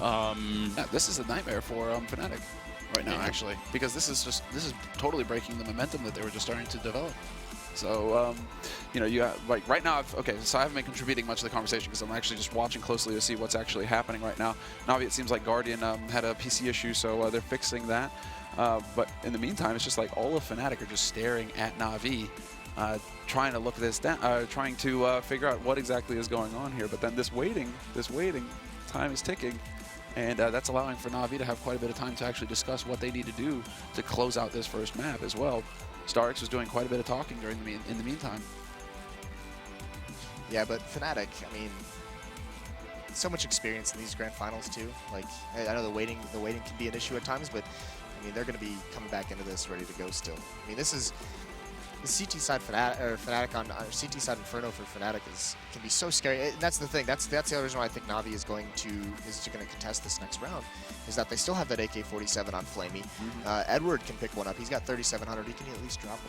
Yeah, this is a nightmare for Fnatic right now, actually, because this is totally breaking the momentum that they were just starting to develop. So, you know, like right now, so I haven't been contributing much to the conversation because I'm actually just watching closely to see what's actually happening right now. Navi, it seems like Guardian had a PC issue, so they're fixing that. But in the meantime, it's just like all of Fnatic are just staring at Navi, trying to look this down, trying to figure out what exactly is going on here. But then this waiting time is ticking, and that's allowing for Navi to have quite a bit of time to actually discuss what they need to do to close out this first map as well. Starix was doing quite a bit of talking in the meantime. Yeah, but Fnatic, I mean, so much experience in these grand finals too. Like, I know the waiting can be an issue at times, but I mean, they're going to be coming back into this ready to go still. I mean, this is the CT side Fnatic on CT side Inferno for Fnatic can be so scary. And that's the thing. That's the other reason why I think Navi is going to contest this next round, is that they still have that AK-47 on Flamey. Edward can pick one up. He's got 3,700. He can at least drop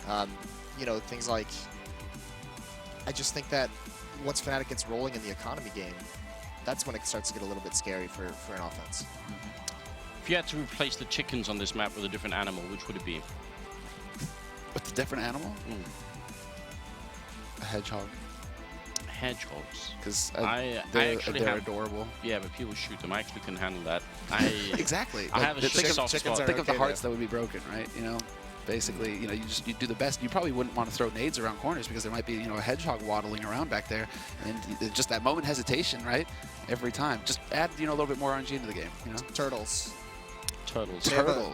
one. You know, things like, I just think that once Fnatic gets rolling in the economy game, that's when it starts to get a little bit scary for an offense. If you had to replace the chickens on this map with a different animal, which would it be? With a different animal? A hedgehog. Hedgehogs? Because they're adorable. Yeah, but people shoot them. I actually can handle that. Exactly. I have a soft spot. Think of the hearts that would be broken, right? You know, basically, you know, you do the best. You probably wouldn't want to throw nades around corners because there might be, you know, a hedgehog waddling around back there, and just that moment hesitation, right? Every time. Just add, you know, a little bit more RNG into the game. You know, Turtles. Turtles.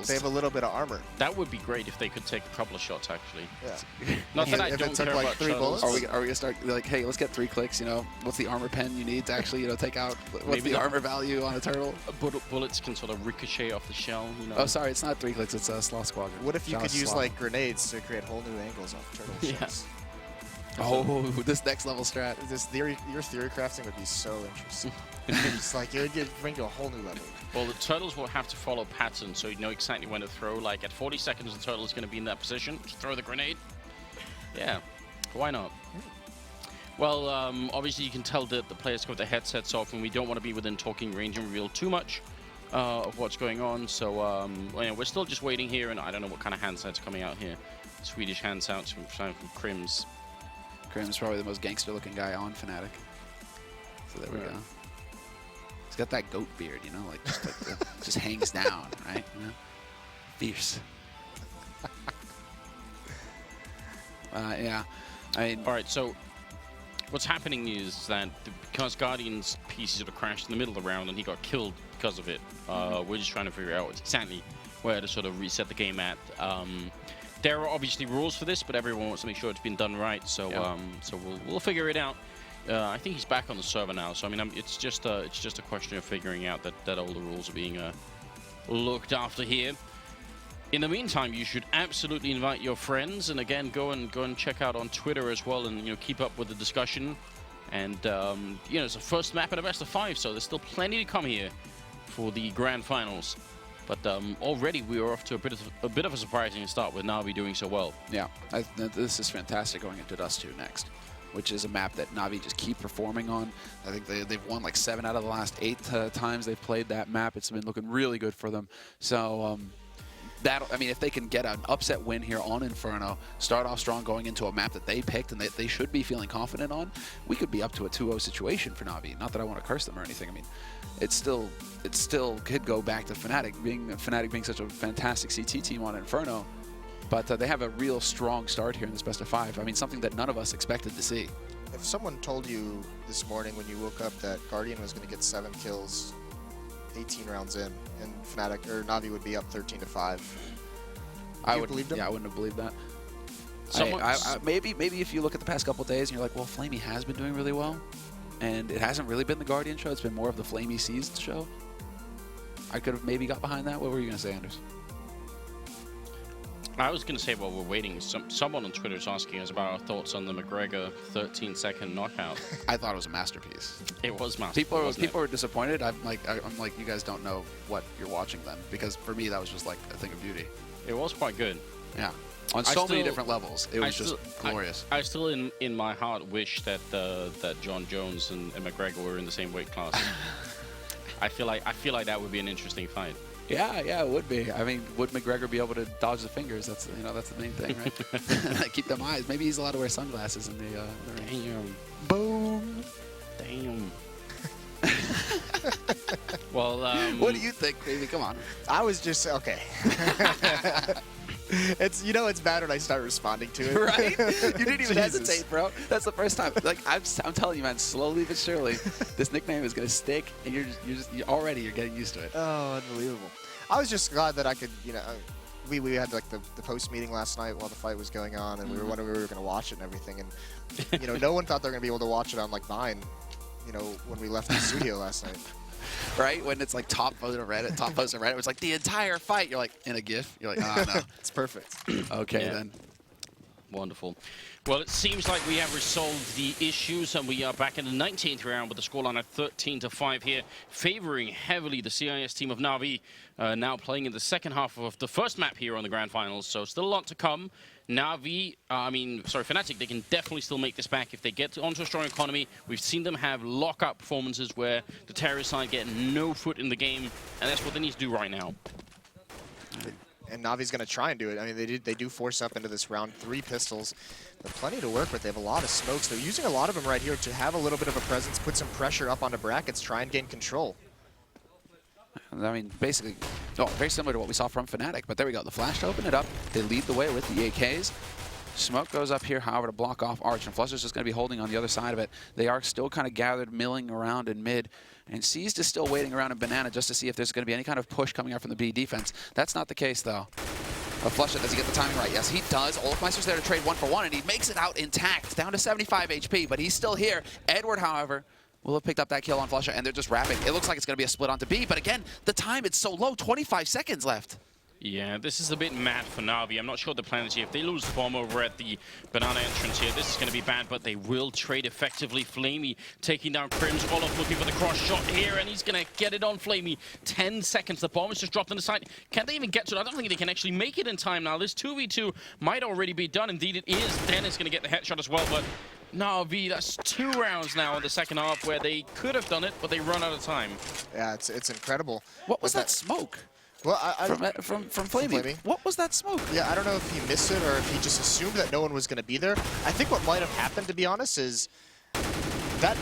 They have a little bit of armor. That would be great if they could take a couple of shots, actually. Yeah. Not that I don't care like about 3 turtles. bullets. Are we gonna start like, hey, let's get 3 clicks? You know, what's the armor pen you need to actually, you know, take out? What's Maybe the armor value on a turtle? Bullets can sort of ricochet off the shell. You know. Oh, sorry, it's not 3 clicks. It's a Sloth Squadron. What if you could use like grenades to create whole new angles off turtle shells? Oh, this next level strat. Your theory crafting would be so interesting. It's like it would bring you a whole new level. Well, the turtles will have to follow pattern, so you know exactly when to throw. Like at 40 seconds, the turtle is going to be in that position. Just throw the grenade. Yeah, why not? Well, obviously you can tell that the players got their headsets off, and we don't want to be within talking range and reveal too much of what's going on. So well, yeah, we're still just waiting here, and I don't know what kind of handsets coming out here. Swedish handsets from Crims. Krim's probably the most gangster-looking guy on Fnatic. So there we go. He's got that goat beard, you know, like just hangs down, right? You know? Fierce. Yeah. I mean, all right, so what's happening is that because Guardian's PC sort of crashed in the middle of the round and he got killed because of it, we're just trying to figure out exactly where to sort of reset the game at. There are obviously rules for this, but everyone wants to make sure it's been done right. So, so we'll figure it out. I think he's back on the server now. So I mean, it's just a question of figuring out that all the rules are being looked after here. In the meantime, you should absolutely invite your friends, and again, go and check out on Twitter as well, and keep up with the discussion. And it's the first map at a best of 5, so there's still plenty to come here for the grand finals. But already we are off to a bit of a surprising start with NaVi doing so well. Yeah, this is fantastic going into Dust 2 next, which is a map that NaVi just keep performing on. I think they've won like 7 out of the last 8 times they've played that map. It's been looking really good for them. So. I mean, if they can get an upset win here on Inferno, start off strong going into a map that they picked and they should be feeling confident on, we could be up to a 2-0 situation for NaVi. Not that I want to curse them or anything. I mean, it still could go back to Fnatic being such a fantastic CT team on Inferno, but they have a real strong start here in this best of 5. I mean, something that none of us expected to see. If someone told you this morning when you woke up that Guardian was going to get 7 kills 18 rounds in, and Fnatic or NaVi would be up 13-5. I would believe them. Yeah, I wouldn't have believed that. Maybe if you look at the past couple of days and you're like, well, Flamey has been doing really well, and it hasn't really been the Guardian show. It's been more of the Flamey Seized show. I could have maybe got behind that. What were you going to say, Anders? I was going to say, while we're waiting, someone on Twitter is asking us about our thoughts on the McGregor 13-second knockout. I thought it was a masterpiece. It was masterpiece. People were disappointed. I'm like, you guys don't know what you're watching then, because for me that was just like a thing of beauty. It was quite good. Yeah, on so many different levels. It was just glorious. I still, in my heart, wish that John Jones and McGregor were in the same weight class. I feel like that would be an interesting fight. Yeah, it would be. I mean, would McGregor be able to dodge the fingers? That's that's the main thing, right? Keep them eyes. Maybe he's allowed to wear sunglasses in the ring. Damn. Boom. Damn. Well, what do you think, baby? Come on. I was just okay. It's it's bad when I start responding to it. Right? You didn't even hesitate, bro. That's the first time. Like I'm telling you, man. Slowly but surely, this nickname is gonna stick, and you're getting used to it. Oh, unbelievable! I was just glad that I could, we had like the post meeting last night while the fight was going on, and we were wondering if we were gonna watch it and everything, and no one thought they were gonna be able to watch it on like Vine, when we left the studio last night. Right? When it's like top post of Reddit, it's like the entire fight. You're like, in a GIF. You're like, oh, no. It's perfect. Okay, then. Wonderful. Well, it seems like we have resolved the issues, and we are back in the 19th round with the scoreline at 13-5 here, favoring heavily the CIS team of NaVi, now playing in the second half of the first map here on the Grand Finals, so still a lot to come. Fnatic, they can definitely still make this back if they get onto a strong economy. We've seen them have lockup performances where the terrorist side get no foot in the game, and that's what they need to do right now. And NaVi's going to try and do it. I mean, they do force up into this round 3 pistols, but plenty to work with. They have a lot of smokes. They're using a lot of them right here to have a little bit of a presence, put some pressure up onto brackets, try and gain control. I mean, basically, very similar to what we saw from Fnatic, but there we go. The flash to open it up. They lead the way with the AKs. Smoke goes up here, however, to block off Arch, and Flusher's just going to be holding on the other side of it. They are still kind of gathered, milling around in mid, and Seized is still waiting around in Banana just to see if there's going to be any kind of push coming out from the B defense. That's not the case, though. Flusher, does he get the timing right? Yes, he does. Olafmeister's there to trade 1-for-1, and he makes it out intact, down to 75 HP, but he's still here. Edward, however, will have picked up that kill on Flusher, and they're just wrapping. It looks like it's going to be a split onto B, but again, the time is so low, 25 seconds left. Yeah, this is a bit mad for NaVi. I'm not sure the plan is here. If they lose the bomb over at the Banana entrance here, this is going to be bad, but they will trade effectively. Flamey taking down Crims. Olaf looking for the cross shot here, and he's going to get it on Flamey. 10 seconds. The bomb is just dropped on the side. Can they even get to it? I don't think they can actually make it in time now. This 2v2 might already be done. Indeed, it is. Dennis going to get the headshot as well, but NaVi, that's 2 rounds now in the second half where they could have done it, but they run out of time. Yeah, it's incredible. What was that smoke? Well, from Flamey. What was that smoke? Yeah, I don't know if he missed it or if he just assumed that no one was going to be there. I think what might have happened, to be honest, is that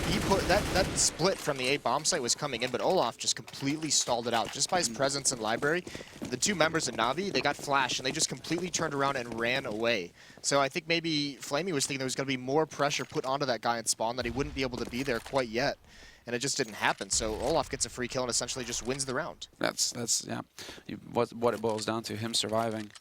that split from the A bomb site was coming in, but Olaf just completely stalled it out just by his presence in library. The two members of NaVi, they got flashed and they just completely turned around and ran away. So I think maybe Flamey was thinking there was going to be more pressure put onto that guy in spawn, that he wouldn't be able to be there quite yet. And it just didn't happen. So Olaf gets a free kill and essentially just wins the round. That's yeah, what it boils down to, him surviving.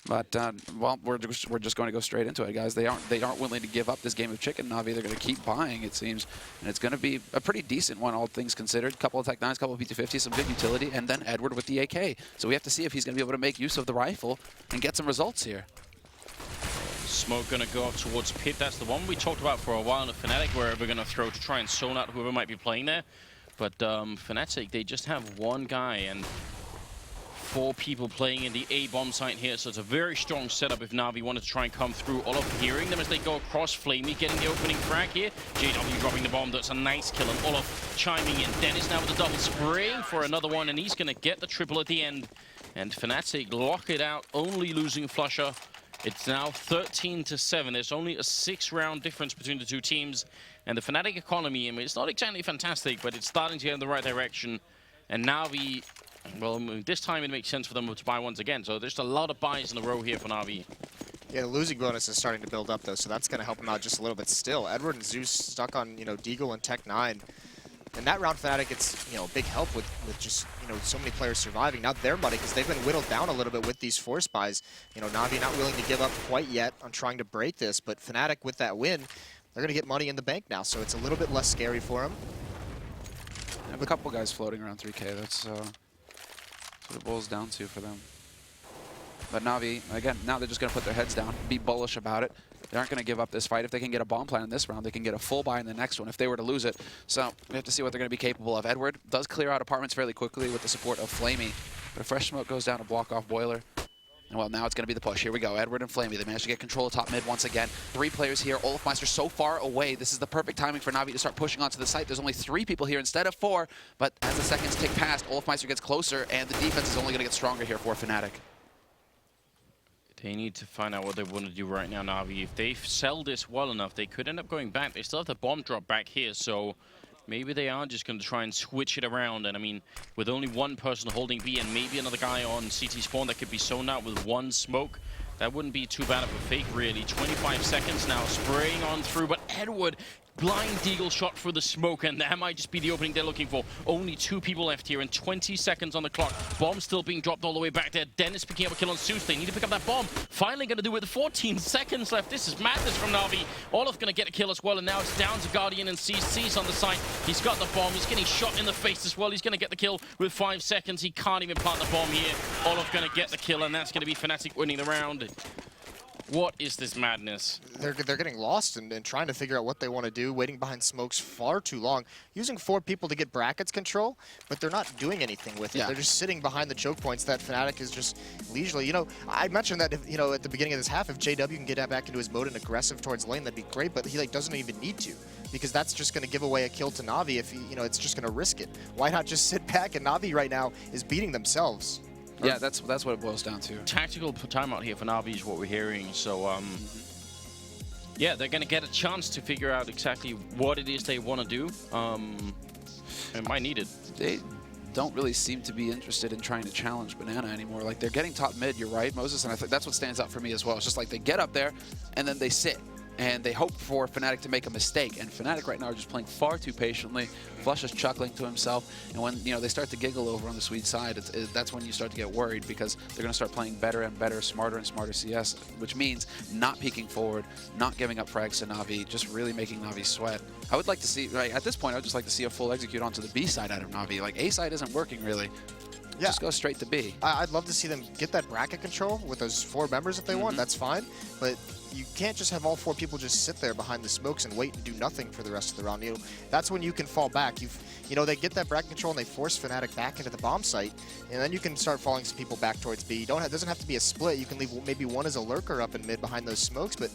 But well, we're just going to go straight into it, guys. They aren't willing to give up this game of chicken. NaVi, they're going to keep buying, it seems, and it's going to be a pretty decent one, all things considered. Couple of Tech 9s, couple of P250s, some good utility, and then Edward with the AK. So we have to see if he's going to be able to make use of the rifle and get some results here. Smoke gonna go up towards Pit. That's the one we talked about for a while in the Fnatic, where we're gonna throw to try and zone out whoever might be playing there. But Fnatic, they just have one guy and 4 people playing in the A bomb site here, so it's a very strong setup if NaVi wanted to try and come through. Olaf hearing them as they go across. Flamey getting the opening frag here. JW dropping the bomb. That's a nice kill, and Olaf chiming in. Dennis now with the double, spraying for another one, and he's gonna get the triple at the end. And Fnatic lock it out, only losing Flusher. It's now 13-7. There's only a 6-round difference between the two teams. And the Fnatic economy, I mean, it's not exactly fantastic, but it's starting to get in the right direction. And NaVi, well, this time it makes sense for them to buy once again. So there's a lot of buys in a row here for NaVi. Yeah, the losing bonus is starting to build up, though, so that's going to help him out just a little bit still. Edward and Zeus stuck on, Deagle and Tech 9. And that round, Fnatic gets, a big help with just, so many players surviving. Now they're muddy because they've been whittled down a little bit with these force buys. NaVi not willing to give up quite yet on trying to break this, but Fnatic with that win, they're going to get money in the bank now, so it's a little bit less scary for them. I have a couple guys floating around 3K. That's what it boils down to for them. But NaVi, again, now they're just going to put their heads down, be bullish about it. They aren't going to give up this fight. If they can get a bomb plant in this round, they can get a full buy in the next one if they were to lose it. So we have to see what they're going to be capable of. Edward does clear out apartments fairly quickly with the support of Flamey, but a fresh smoke goes down to block off Boiler. And well, now it's going to be the push. Here we go. Edward and Flamey, they managed to get control of top mid once again. 3 players here. Olafmeister so far away. This is the perfect timing for NaVi to start pushing onto the site. There's only 3 people here instead of 4, but as the seconds tick past, Olafmeister gets closer, and the defense is only going to get stronger here for Fnatic. They need to find out what they want to do right now, NaVi. If they sell this well enough, they could end up going back. They still have the bomb drop back here, so maybe they are just going to try and switch it around. And I mean, with only one person holding B and maybe another guy on CT spawn that could be sewn out with 1 smoke, that wouldn't be too bad of a fake, really. 25 seconds now, spraying on through, but Edward, blind deagle shot for the smoke, and that might just be the opening they're looking for. Only 2 people left here, and 20 seconds on the clock. Bomb still being dropped all the way back there. Dennis picking up a kill on Zeus. They need to pick up that bomb. Finally going to do it with 14 seconds left. This is madness from NaVi. Olaf going to get a kill as well, and now it's down to Guardian and CC's on the site. He's got the bomb. He's getting shot in the face as well. He's going to get the kill with 5 seconds. He can't even plant the bomb here. Olaf going to get the kill, and that's going to be Fnatic winning the round. What is this madness? They're getting lost and trying to figure out what they want to do, waiting behind smokes far too long, using 4 people to get brackets control, but they're not doing anything with it. Yeah. They're just sitting behind the choke points that Fnatic is just leisurely. I mentioned that if, at the beginning of this half, if JW can get back into his mode and aggressive towards lane, that'd be great, but he doesn't even need to, because that's just going to give away a kill to NaVi if it's just going to risk it. Why not just sit back? And NaVi right now is beating themselves. Yeah, that's what it boils down to. Tactical timeout here for NaVi is what we're hearing. So, yeah, they're going to get a chance to figure out exactly what it is they want to do. It might need it. They don't really seem to be interested in trying to challenge Banana anymore. Like, they're getting top mid, you're right, Moses, and I think that's what stands out for me as well. It's just like they get up there, and then they sit. And they hope for Fnatic to make a mistake. And Fnatic right now are just playing far too patiently. Flush is chuckling to himself. And when they start to giggle over on the Swede side, that's when you start to get worried, because they're going to start playing better and better, smarter and smarter CS, which means not peeking forward, not giving up frags to NaVi, just really making NaVi sweat. I would like to see, at this point, I would just like to see a full execute onto the B side out of NaVi. Like, A side isn't working really. Yeah. Just go straight to B. I'd love to see them get that bracket control with those 4 members if they want. That's fine. But you can't just have all 4 people just sit there behind the smokes and wait and do nothing for the rest of the round. That's when you can fall back. They get that bracket control and they force Fnatic back into the bomb site, and then you can start falling some people back towards B. It doesn't have to be a split. You can leave maybe one as a lurker up in mid behind those smokes, but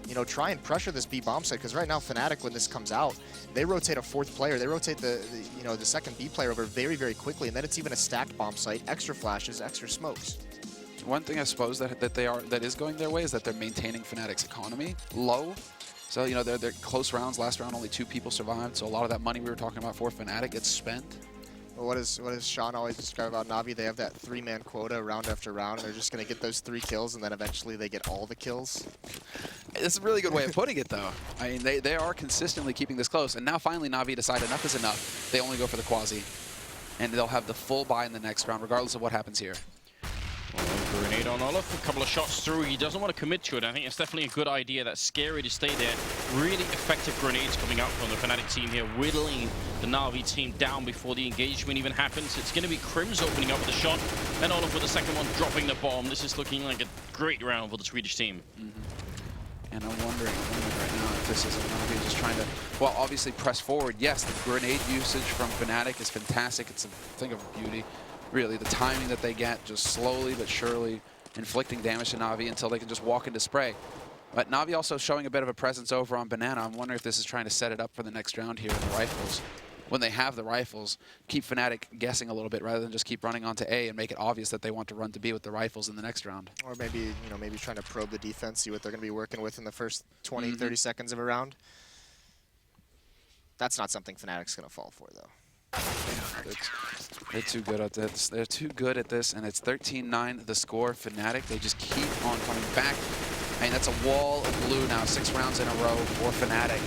you know, try and pressure this B bomb site, because right now Fnatic, when this comes out, they rotate a fourth player. They rotate the you know, the second B player over very, very quickly, and then it's even a stacked bomb site, extra flashes, extra smokes. One thing I suppose that is going their way is that they're maintaining Fnatic's economy low. So, you know, they're close rounds. Last round, only 2 people survived. So a lot of that money we were talking about for Fnatic gets spent. Well, what does Sean always describe about Navi? They have that 3-man quota round after round. They're just going to get those 3 kills, and then eventually they get all the kills. It's a really good way of putting it, though. I mean, they are consistently keeping this close. And now finally Navi decide enough is enough. They only go for the Quasi. And they'll have the full buy in the next round, regardless of what happens here. Well, grenade on Olaf, a couple of shots through. He doesn't want to commit to it. I think it's definitely a good idea. That's scary to stay there. Really effective grenades coming out from the Fnatic team here, whittling the Navi team down before the engagement even happens. It's going to be Crims opening up with a shot, and Olaf with the second one dropping the bomb. This is looking like a great round for the Swedish team. And I'm wondering right now if this is a Navi just trying to, well, obviously press forward. Yes, the grenade usage from Fnatic is fantastic. It's a thing of beauty. Really, the timing that they get, just slowly but surely inflicting damage to Navi until they can just walk into spray. But Navi also showing a bit of a presence over on Banana. I'm wondering if this is trying to set it up for the next round here with the rifles. When they have the rifles, keep Fnatic guessing a little bit rather than just keep running onto A and make it obvious that they want to run to B with the rifles in the next round. Or maybe, you know, maybe trying to probe the defense, see what they're going to be working with in the first 20, 30 seconds of a round. That's not something Fnatic's going to fall for, though. They're too good at this. They're too good at this, and it's 13-9 the score. Fnatic, they just keep on coming back. I mean, that's a wall of blue now, 6 rounds in a row for Fnatic.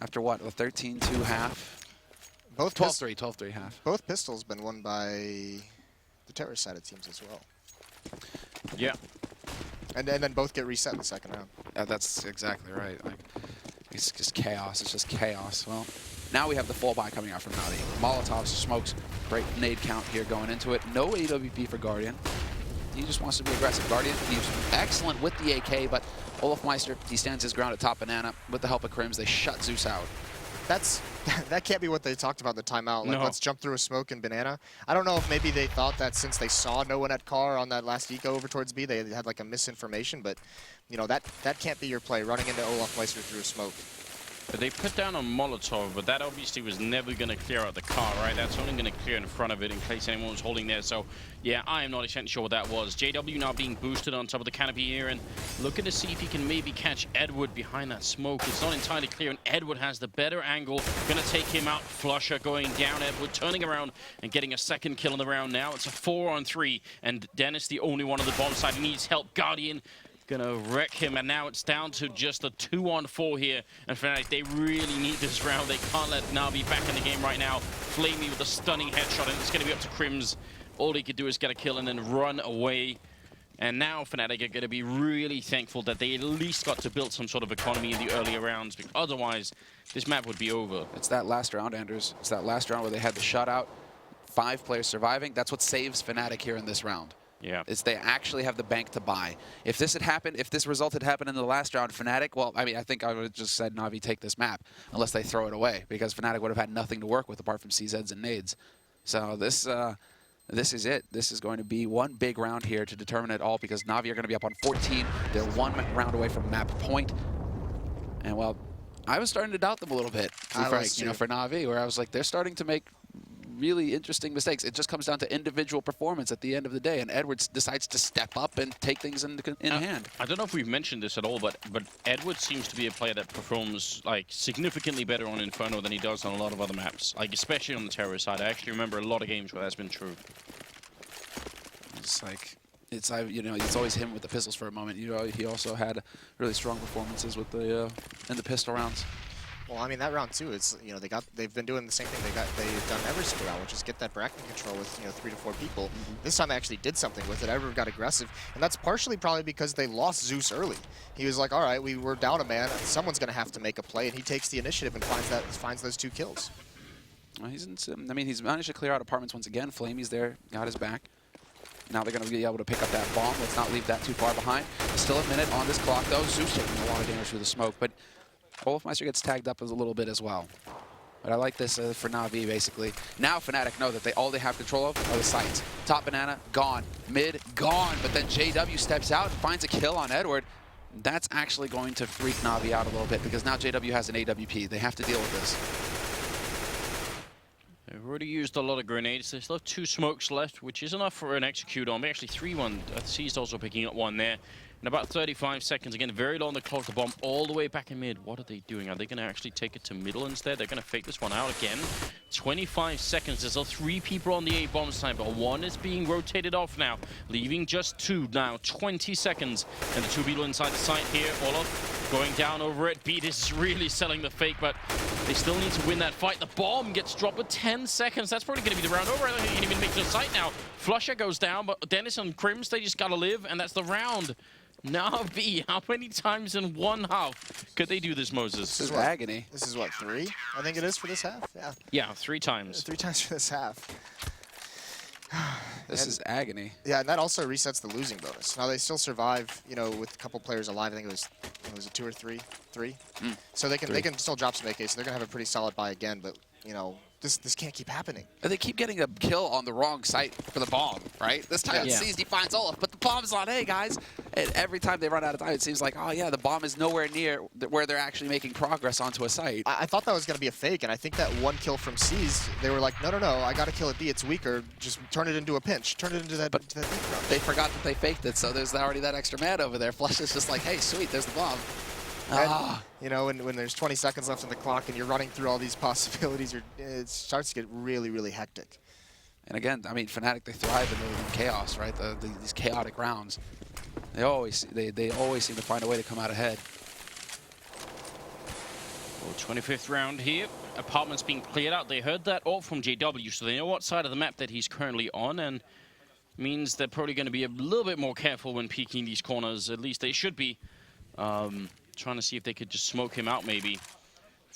After what, a 13-2 half? Both 12-3 half. Both pistols been won by the terrorist-sided teams as well. Yeah. And then both get reset in the second round. Yeah, that's exactly right. Like, it's just chaos. It's just chaos. Well, now we have the full buy coming out from Navi. Molotovs, smokes, great nade count here going into it. No AWP for Guardian. He just wants to be aggressive. Guardian, he's excellent with the AK, but Olaf Meister, he stands his ground at top Banana. With the help of Crims, they shut Zeus out. That can't be what they talked about in the timeout. Like, no. Let's jump through a smoke and Banana. I don't know if maybe they thought that since they saw no one at car on that last eco over towards B, they had like a misinformation, but you know, that can't be your play, running into Olaf Meister through a smoke. But they put down a Molotov, but that obviously was never going to clear out the car, right? That's only going to clear in front of it in case anyone was holding there. So, yeah, I am not exactly sure what that was. JW now being boosted on top of the canopy here, and looking to see if he can maybe catch Edward behind that smoke. It's not entirely clear, and Edward has the better angle. Going to take him out. Flusher going down. Edward turning around and getting a second kill in the round now. It's a 4-on-3, and Dennis, the only one on the bomb side, needs help. Guardian gonna wreck him, and now it's down to just a 2-on-4 here. And Fnatic, they really need this round. They can't let Navi back in the game right now. Flamey with a stunning headshot, and it's gonna be up to Crims. All he could do is get a kill and then run away. And now Fnatic are gonna be really thankful that they at least got to build some sort of economy in the earlier rounds, because otherwise this map would be over. It's that last round, Anders. It's that last round where they had the shutout. 5 players surviving. That's what saves Fnatic here in this round. Yeah. It's they actually have the bank to buy. If this had happened, if this result had happened in the last round, Fnatic, well, I mean, I think I would have just said Navi take this map, unless they throw it away, because Fnatic would have had nothing to work with apart from CZs and nades. So this is it. This is going to be one big round here to determine it all, because Navi are going to be up on 14. They're 1 round away from map point. And well, I was starting to doubt them a little bit, to be frank, you know, for Navi, where I was like, they're starting to make really interesting mistakes. It just comes down to individual performance at the end of the day, and Edwards decides to step up and take things in hand. I don't know if we've mentioned this at all, but Edwards seems to be a player that performs like significantly better on Inferno than he does on a lot of other maps, like especially on the terrorist side. I actually remember a lot of games where that's been true. It's like, you know, it's always him with the pistols for a moment. You know, he also had really strong performances with the in the pistol rounds. Well, I mean, that round too, it's, you know, they've been doing the same thing they've done every single round, which is get that bracket control with, you know, 3 to 4 people. This time they actually did something with it. Everyone got aggressive, and that's partially probably because they lost Zeus early. He was like, all right, we're down a man, someone's gonna have to make a play, and he takes the initiative and finds those 2 kills. Well, he's managed to clear out apartments once again. Flamey's there, got his back. Now they're going to be able to pick up that bomb. Let's not leave that too far behind. Still a minute on this clock, though. Zeus taking a lot of damage through the smoke, but Olaf Meister gets tagged up a little bit as well. But I like this for Navi, basically. Now Fnatic know that all they have control of are the sites. Top Banana, gone. Mid, gone. But then JW steps out and finds a kill on Edward. that's actually going to freak Navi out a little bit because now JW has an AWP. They have to deal with this. They've already used a lot of grenades. They still have 2 smokes left, which is enough for an execute on. Actually 3-1. C's also picking up one there. In about 35 seconds, again, very low on the clock, the bomb all the way back in mid. What are they doing? Are they going to actually take it to middle instead? They're going to fake this one out again. 25 seconds. There's still 3 people on the A bomb side, but 1 is being rotated off now, leaving just 2 now. 20 seconds, and the 2 people inside the site here. Olaf going down over it. Beat is really selling the fake, but they still need to win that fight. The bomb gets dropped with 10 seconds. That's probably going to be the round over. I don't think he can even make it to the site now. Flusher goes down, but Dennis and Crims, they just got to live, and that's the round. NaVi, how many times in one half could they do this, Moses? This is agony. This is what, 3? I think it is for this half? Yeah. Yeah, 3 times. 3 times for this half. This is agony. Yeah, and that also resets the losing bonus. Now they still survive, you know, with a couple players alive. I think it was a 2 or 3? 3. So they can still drop some AKs. So they're gonna have a pretty solid buy again. But you know, this can't keep happening. And they keep getting a kill on the wrong site for the bomb, right? This time it sees he finds Olaf, but the bomb's on A, guys. And every time they run out of time, it seems like, oh yeah, the bomb is nowhere near where they're actually making progress onto a site. I thought that was going to be a fake, and I think that 1 kill from C's, they were like, no, I got to kill a D, it's weaker. Just turn it into a pinch. Turn it into that deep round. They forgot that they faked it, so there's already that extra man over there. Flush is just like, hey, sweet, there's the bomb. And, you know, when there's 20 seconds left on the clock and you're running through all these possibilities, it starts to get really, really hectic. And again, I mean, Fnatic, they thrive in chaos, right? These chaotic rounds. They always seem to find a way to come out ahead. Well, 25th round here. Apartments being cleared out. They heard that all from JW, so they know what side of the map that he's currently on, and means they're probably going to be a little bit more careful when peeking these corners. At least they should be. Trying to see if they could just smoke him out, maybe.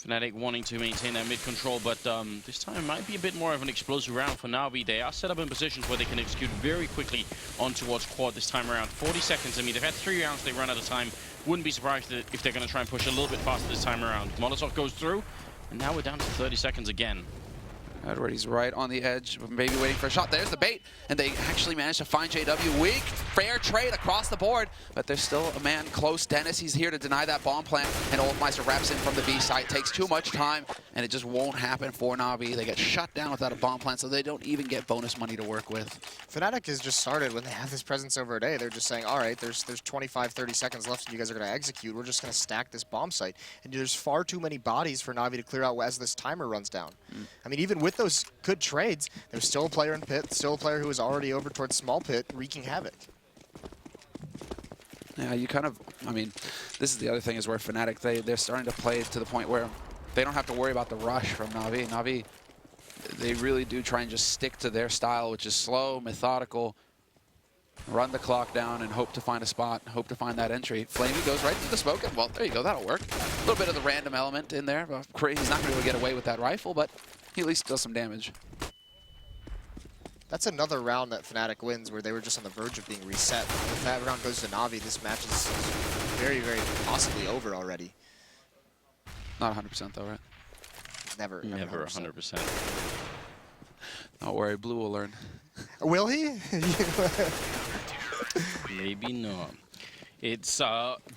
Fnatic wanting to maintain that mid control, but this time it might be a bit more of an explosive round for NaVi. They are set up in positions where they can execute very quickly on towards quad this time around. 40 seconds. I mean, they've had 3 rounds. They run out of time. Wouldn't be surprised if they're going to try and push a little bit faster this time around. Molotov goes through, and now we're down to 30 seconds again. Edward's right on the edge, maybe waiting for a shot. There's the bait, and they actually managed to find JW. Weak, fair trade across the board, but there's still a man close. Dennis, he's here to deny that bomb plant, and Olafmeister wraps in from the B site. Takes too much time, and it just won't happen for NaVi. They get shut down without a bomb plant, so they don't even get bonus money to work with. Fnatic has just started when they have this presence over a day. They're just saying, all right, there's 25, 30 seconds left, and you guys are going to execute. We're just going to stack this bomb site. And there's far too many bodies for NaVi to clear out as this timer runs down. I mean, even with those good trades, there's still a player in pit, still a player who is already over towards small pit, wreaking havoc. Yeah, you kind of, I mean, this is the other thing is where Fnatic, they're starting to play to the point where they don't have to worry about the rush from NaVi. NaVi, they really do try and just stick to their style, which is slow, methodical, run the clock down and hope to find a spot, hope to find that entry. Flamey goes right through the smoke, and well, there you go, that'll work. A little bit of the random element in there. He's not going to be able to get away with that rifle, but he at least does some damage. That's another round that Fnatic wins where they were just on the verge of being reset. If that round goes to NaVi, this match is very, very possibly over already. Not 100% though, right? Never 100%. Don't worry, Blue will learn. Will he? Maybe not. It's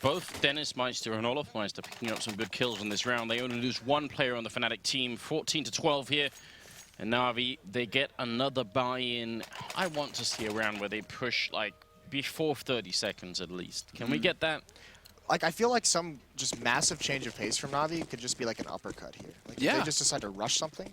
both Dennis Meister and Olafmeister picking up some good kills in this round. They only lose 1 player on the Fnatic team, 14-12 here. And NaVi, they get another buy-in. I want to see a round where they push, like, before 30 seconds at least. Can we get that? Like, I feel like some just massive change of pace from NaVi could just be like an uppercut here. Like, if they just decide to rush something.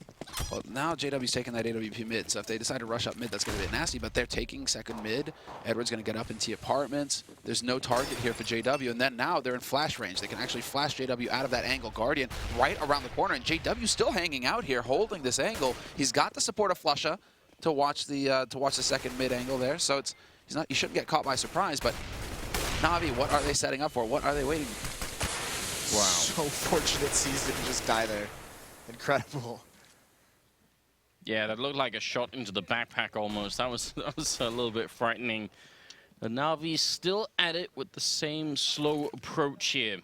Well, now JW's taking that AWP mid, so if they decide to rush up mid, that's going to be nasty, but they're taking second mid. Edward's going to get up into apartments. There's no target here for JW, and then now they're in flash range. They can actually flash JW out of that angle. Guardian right around the corner, and JW's still hanging out here, holding this angle. He's got the support of Flusha to watch the second mid angle there, so he shouldn't get caught by surprise, but NaVi, what are they setting up for? What are they waiting? Wow. So fortunate C's didn't just die there. Incredible. Yeah, that looked like a shot into the backpack almost. That was a little bit frightening. The NaVi still at it with the same slow approach here.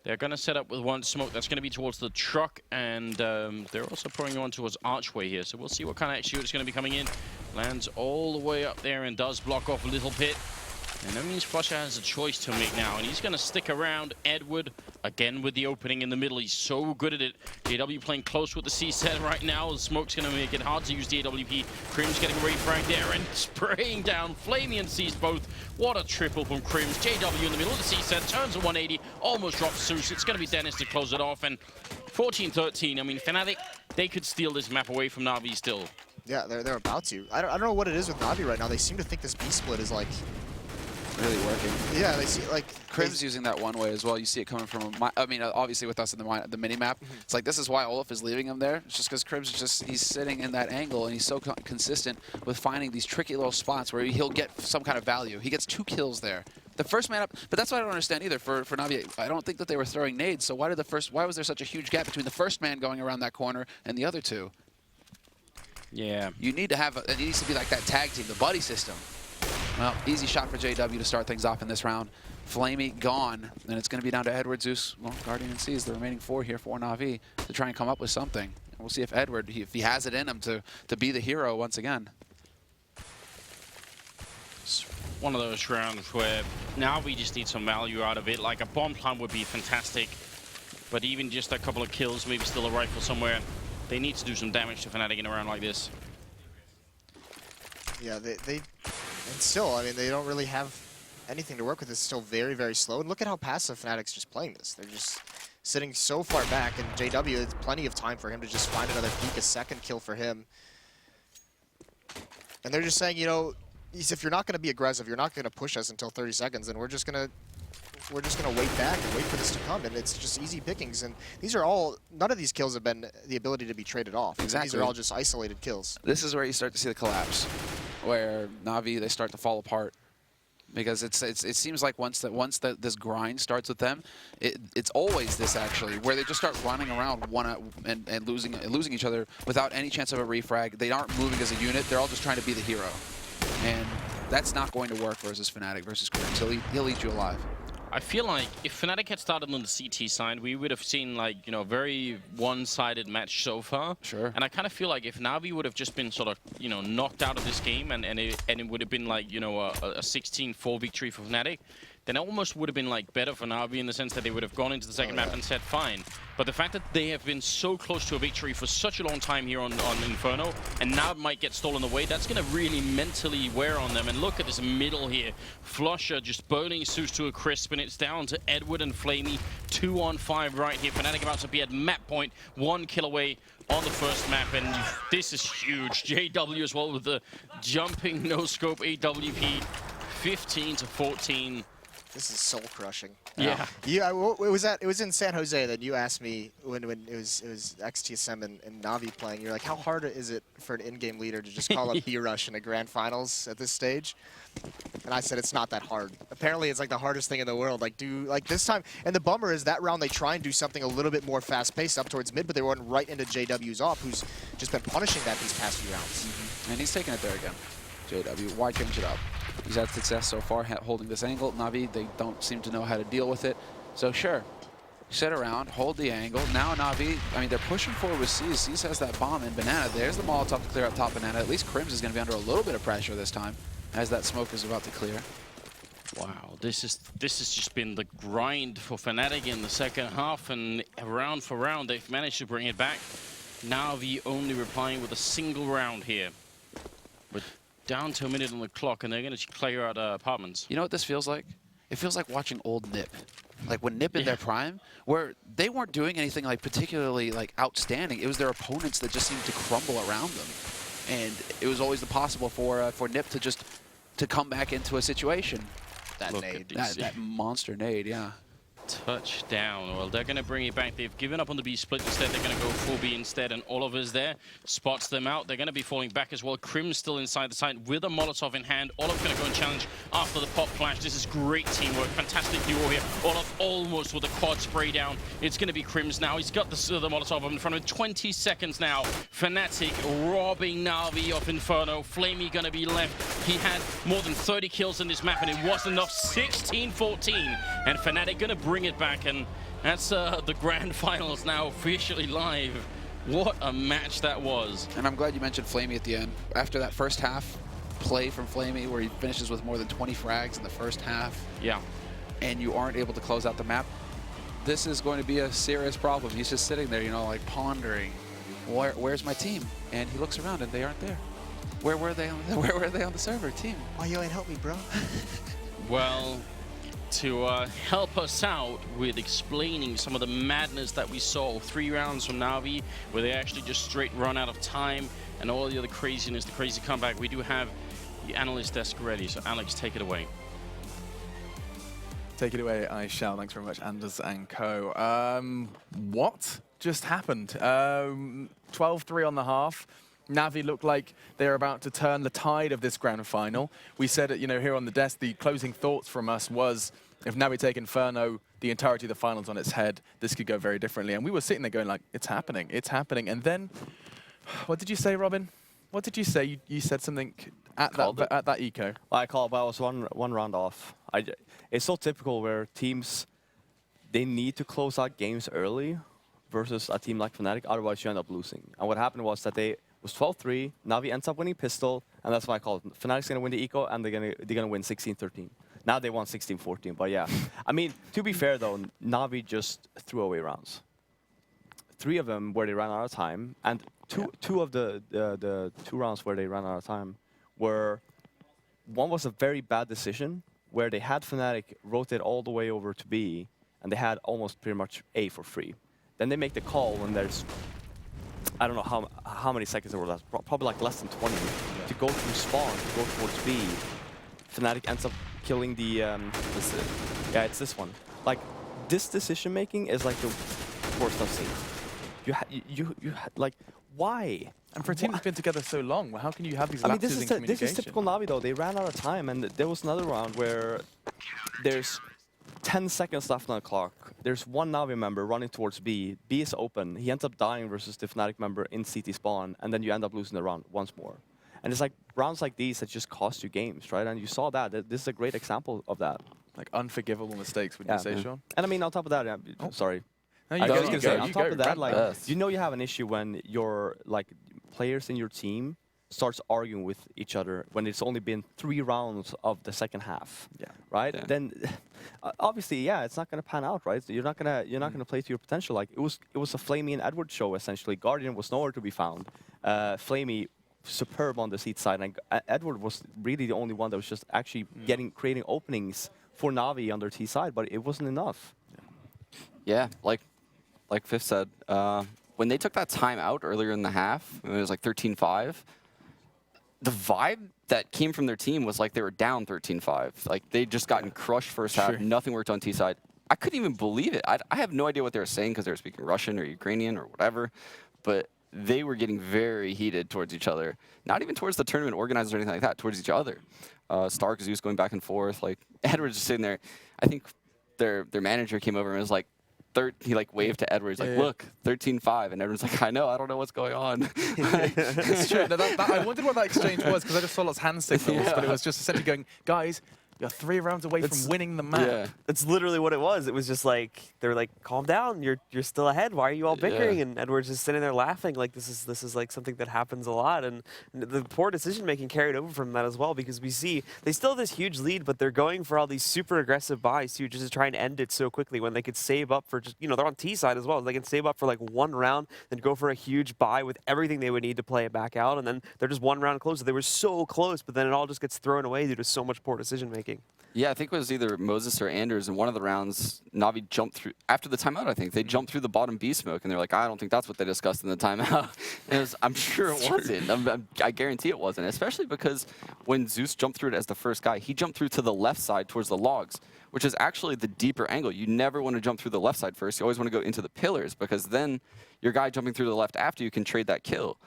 They're going to set up with 1 smoke. That's going to be towards the truck, and they're also pouring on towards Archway here. So we'll see what kind of execute is going to be coming in. Lands all the way up there and does block off a little bit. And that means Flusha has a choice to make now, and he's going to stick around. Edward, again with the opening in the middle. He's so good at it. JW playing close with the C set right now. The smoke's going to make it hard to use the AWP. Crims getting a refrag there and spraying down. Flamian sees both. What a triple from Crims. JW in the middle of the C set, turns a 180, almost drops Zeus. It's going to be Dennis to close it off, and 14-13. I mean, Fnatic, they could steal this map away from NaVi still. Yeah, they're about to. I don't know what it is with NaVi right now. They seem to think this B split is like really working. Yeah, they see like Crim's using that one way as well. You see it coming from. I mean, obviously with us in the mini map, it's like this is why Olaf is leaving him there. It's just because Crim's he's sitting in that angle and he's so consistent with finding these tricky little spots where he'll get some kind of value. He gets 2 kills there. The first man up, but that's what I don't understand either. For NaVi, I don't think that they were throwing nades. So why was there such a huge gap between the first man going around that corner and the other 2? Yeah. You need to have, it needs to be like that tag team, the buddy system. Well, easy shot for JW to start things off in this round. Flamey gone, and it's going to be down to Edward, Zeus, well, Guardian, and sees the remaining 4 here for NaVi to try and come up with something. And we'll see if Edward, if he has it in him to be the hero once again. It's one of those rounds where now we just need some value out of it. Like a bomb plant would be fantastic, but even just a couple of kills, maybe still a rifle somewhere. They need to do some damage to Fnatic in a round like this. Yeah, and still, I mean, they don't really have anything to work with. It's still very, very slow. And look at how passive Fnatic's just playing this. They're just sitting so far back, and JW, it's plenty of time for him to just find another peek, a second kill for him. And they're just saying, you know, if you're not going to be aggressive, you're not going to push us until 30 seconds, then we're just going to wait back and wait for this to come, and it's just easy pickings. And these are all, none of these kills have been the ability to be traded off. Exactly. These are all just isolated kills. This is where you start to see the collapse, where NaVi, they start to fall apart. Because it seems like once this grind starts with them, it's always this actually, where they just start running around and losing each other without any chance of a refrag. They aren't moving as a unit. They're all just trying to be the hero. And that's not going to work versus Fnatic versus Crim. So he'll eat you alive. I feel like if Fnatic had started on the CT side, we would have seen, like, you know, very one-sided match so far. Sure. And I kind of feel like if NaVi would have just been sort of, you know, knocked out of this game and it would have been like, you know, a 16-4 victory for Fnatic, then it almost would have been like better for NaVi in the sense that they would have gone into the second map and said fine. But the fact that they have been so close to a victory for such a long time here on Inferno, and now it might get stolen away, that's going to really mentally wear on them. And look at this middle here. Flusha just burning Zeus to a crisp, and it's down to Edward and Flamey. 2-on-5 right here. Fnatic about to be at map point, 1 kill away on the first map, and this is huge. JW as well with the jumping no-scope AWP, 15-14. This is soul crushing. Yeah. Yeah. It was in San Jose that you asked me when it was XTSM and NaVi playing. You're like, how hard is it for an in-game leader to just call up B-Rush in a grand finals at this stage? And I said it's not that hard. Apparently, it's like the hardest thing in the world. Like this time. And the bummer is that round they try and do something a little bit more fast-paced up towards mid, but they run right into JW's off, who's just been punishing that these past few rounds. And he's taking it there again. JW, why change it up? He's had success so far holding this angle. NaVi, they don't seem to know how to deal with it. So sure, sit around, hold the angle. Now NaVi, I mean, they're pushing forward with C's. C's has that bomb in Banana. There's the Molotov to clear up top Banana. At least Crims is going to be under a little bit of pressure this time as that smoke is about to clear. Wow, this has just been the grind for Fnatic in the second half, and round for round they've managed to bring it back. NaVi only replying with a single round here. But down to a minute on the clock, and they're going to clear out apartments. You know what this feels like? It feels like watching old Nip. Like when Nip in their prime, where they weren't doing anything like particularly like outstanding. It was their opponents that just seemed to crumble around them. And it was always possible for Nip to come back into a situation. That nade. That monster nade, yeah. Touchdown. Well, they're going to bring it back. They've given up on the B split. Instead, they're going to go full B instead, and Oliver's there. Spots them out. They're going to be falling back as well. Crim's still inside the site with a Molotov in hand. Olaf going to go and challenge after the pop flash. This is great teamwork. Fantastic duo here. Olaf almost with a quad spray down. It's going to be Crim's now. He's got the Molotov in front of him. 20 seconds now. Fnatic robbing NaVi of Inferno. Flamey going to be left. He had more than 30 kills in this map, and it wasn't enough. 16-14. And Fnatic going to bring it back, and that's the grand finals now officially live. What a match that was. And I'm glad you mentioned Flamey at the end. After that first half, play from Flamey where he finishes with more than 20 frags in the first half. Yeah. And you aren't able to close out the map, this is going to be a serious problem. He's just sitting there, you know, like pondering, where's my team? And he looks around and they aren't there. Where were they on the server, team? Oh, you ain't help me, bro. Well, to help us out with explaining some of the madness that we saw 3 rounds from NaVi, where they actually just straight run out of time, and all the other craziness, the crazy comeback, we do have the analyst desk ready. So Alex, take it away. Take it away, I shall. Thanks very much, Anders and co. What just happened? 12-3 on the half. NaVi looked like they're about to turn the tide of this grand final. We said it, you know, here on the desk, the closing thoughts from us was, if NaVi take Inferno, the entirety of the finals on its head, this could go very differently. And we were sitting there going like, it's happening, it's happening. And then, what did you say, Robin? What did you say? You said something at that eco. I called, but I was one round off. It's so typical where teams, they need to close out games early versus a team like Fnatic, otherwise you end up losing. And what happened was that it was 12-3, NaVi ends up winning Pistol, and that's why I called it. Fnatic's gonna win the eco, and they're gonna win 16-13. Now they won 16-14, but yeah. I mean, to be fair though, NaVi just threw away rounds. 3 of them where they ran out of time, and two of the 2 rounds where they ran out of time were, one was a very bad decision, where they had Fnatic rotate all the way over to B, and they had almost pretty much A for free. Then they make the call when there's, I don't know how many seconds there were left, probably like less than 20, to go through spawn, to go towards B. Fnatic ends up killing the, yeah, it's this one. Like, this decision making is like the worst I've seen. Like, why? And for a team that's been together so long, how can you have these lapses in communication? This is typical NaVi though. They ran out of time, and there was another round where there's 10 seconds left on the clock. There's one NaVi member running towards B. B is open. He ends up dying versus the Fnatic member in CT spawn, and then you end up losing the round once more. And it's like rounds like these that just cost you games, right? And you saw that. This is a great example of that. Like unforgivable mistakes, would you say, Sean? And I mean, on top of that, sorry. No, on top of that, like, you know you have an issue when your players in your team starts arguing with each other when it's only been 3 rounds of the second half. Yeah. Right? Yeah. Then obviously, yeah, it's not gonna pan out, right? You're not gonna play to your potential. Like it was a Flamey and Edward show essentially. Guardian was nowhere to be found. Flamey superb on the seat side, and Edward was really the only one that was just actually creating openings for NaVi on their T side, but it wasn't enough. Yeah, like Fifth said, when they took that time out earlier in the half, it was like 13-5, the vibe that came from their team was like they were down 13-5. Like they'd just gotten crushed first half, nothing worked on T side. I couldn't even believe it. I have no idea what they were saying because they were speaking Russian or Ukrainian or whatever, but they were getting very heated towards each other. Not even towards the tournament organizers or anything like that, towards each other. Stark, Zeus going back and forth. Like Edward's just sitting there. I think their manager came over and was like, he like waved to Edwards, like, look, 13-5, and everyone's like, I don't know what's going on. It's true. No, I wondered what that exchange was because I just saw lots of hand signals, but it was just essentially going, guys, you're 3 rounds away from winning the map. Yeah. That's literally what it was. It was just like, they were like, calm down, you're still ahead. Why are you all bickering? Yeah. And Edwards is sitting there laughing like this is like something that happens a lot. And the poor decision making carried over from that as well, because we see they still have this huge lead, but they're going for all these super aggressive buys too, just to try and end it so quickly when they could save up for just, you know, they're on T side as well. They can save up for like 1 round, then go for a huge buy with everything they would need to play it back out. And then they're just 1 round closer. They were so close, but then it all just gets thrown away due to so much poor decision making. Yeah, I think it was either Moses or Anders in one of the rounds. NaVi jumped through, after the timeout, I think. They jumped through the bottom B smoke, and they're like, I don't think that's what they discussed in the timeout. And I'm sure it wasn't. I guarantee it wasn't, especially because when Zeus jumped through it as the first guy, he jumped through to the left side towards the logs, which is actually the deeper angle. You never want to jump through the left side first. You always want to go into the pillars, because then your guy jumping through the left after you can trade that kill.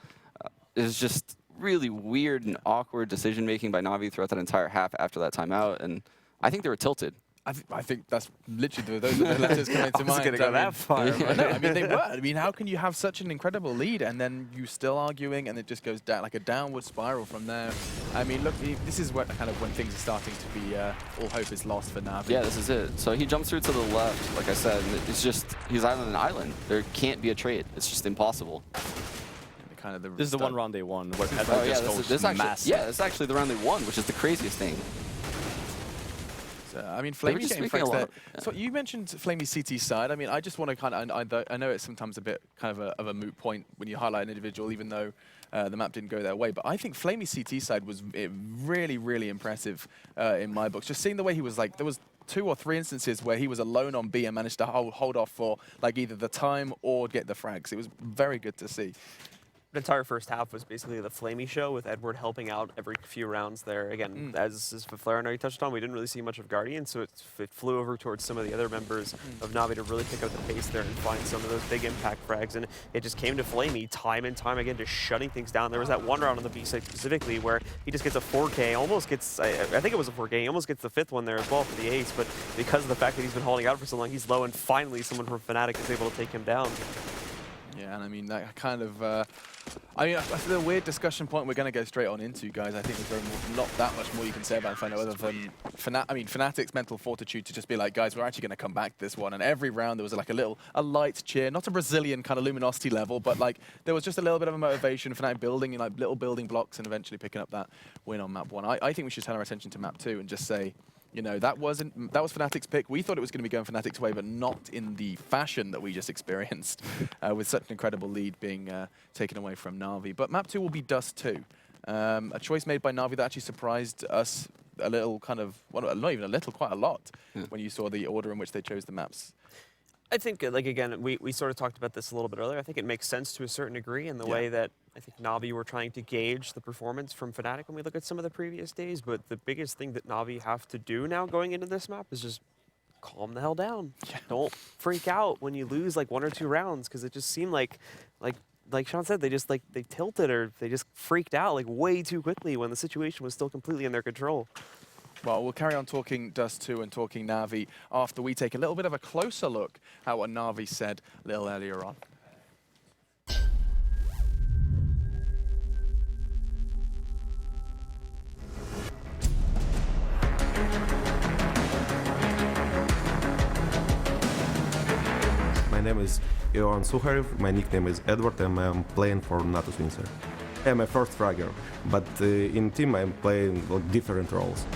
It's just really weird and awkward decision-making by NaVi throughout that entire half after that timeout, and I think they were tilted. I think that's literally those are the letters coming to mind. I was going to go that far. No, I mean, they were. I mean, how can you have such an incredible lead and then you still arguing and it just goes down like a downward spiral from there? I mean, look, this is what kind of when things are starting to be all hope is lost for NaVi. Yeah, this is it. So he jumps through to the left, like I said, and it's just he's on an island. There can't be a trade. It's just impossible. kind of the... This is the one round they won. Where Oh yeah, massive. this is actually the round they won, which is the craziest thing. I mean, They were Flamey just getting making a frags there. lot of- So you mentioned Flamey CT side. I mean, I just want to kind of, I know it's sometimes a bit kind of a moot point when you highlight an individual, even though the map didn't go their way. But I think Flamey CT side was really, really impressive in my books. Just seeing the way he was like, there was 2 or 3 instances where he was alone on B and managed to hold off for like either the time or get the frags. It was very good to see. The entire first half was basically the Flamey show with Edward helping out every few rounds there. Again, as Flare, I know you touched on, we didn't really see much of Guardian, so it flew over towards some of the other members of NaVi to really pick up the pace there and find some of those big impact frags. And it just came to Flamey time and time again, just shutting things down. There was that one round on the B side specifically where he just gets a 4K, almost gets, I think it was a 4K, he almost gets the 5th one there as well for the ace, but because of the fact that he's been holding out for so long, he's low, and finally someone from Fnatic is able to take him down. Yeah, and I mean, that kind of... I mean, that's the weird discussion point we're going to go straight on into, guys. I think there's not that much more you can say about Inferno other than Fnatic's mental fortitude to just be like, guys, we're actually going to come back this one. And every round there was like a light cheer, not a Brazilian kind of luminosity level, but like there was just a little bit of a motivation. Fnatic building like little building blocks and eventually picking up that win on map 1. I think we should turn our attention to map 2 and just say, you know, that was Fnatic's pick. We thought it was going to be going Fnatic's way, but not in the fashion that we just experienced, with such an incredible lead being taken away from NaVi. But map 2 will be Dust 2. A choice made by NaVi that actually surprised us a little, kind of, well, not even a little, quite a lot, when you saw the order in which they chose the maps. I think, like, again, we sort of talked about this a little bit earlier. I think it makes sense to a certain degree in the way that I think NaVi were trying to gauge the performance from Fnatic when we look at some of the previous days. But the biggest thing that NaVi have to do now going into this map is just calm the hell down. Yeah. Don't freak out when you lose like 1 or 2 rounds, because it just seemed like Sean said, they just they tilted or they just freaked out like way too quickly when the situation was still completely in their control. Well, we'll carry on talking Dust 2 and talking NaVi after we take a little bit of a closer look at what NaVi said a little earlier on. My name is Ion Sukharev, my nickname is Edward, and I'm playing for Natus Windsor. I'm a first fragger, but in team I'm playing different roles.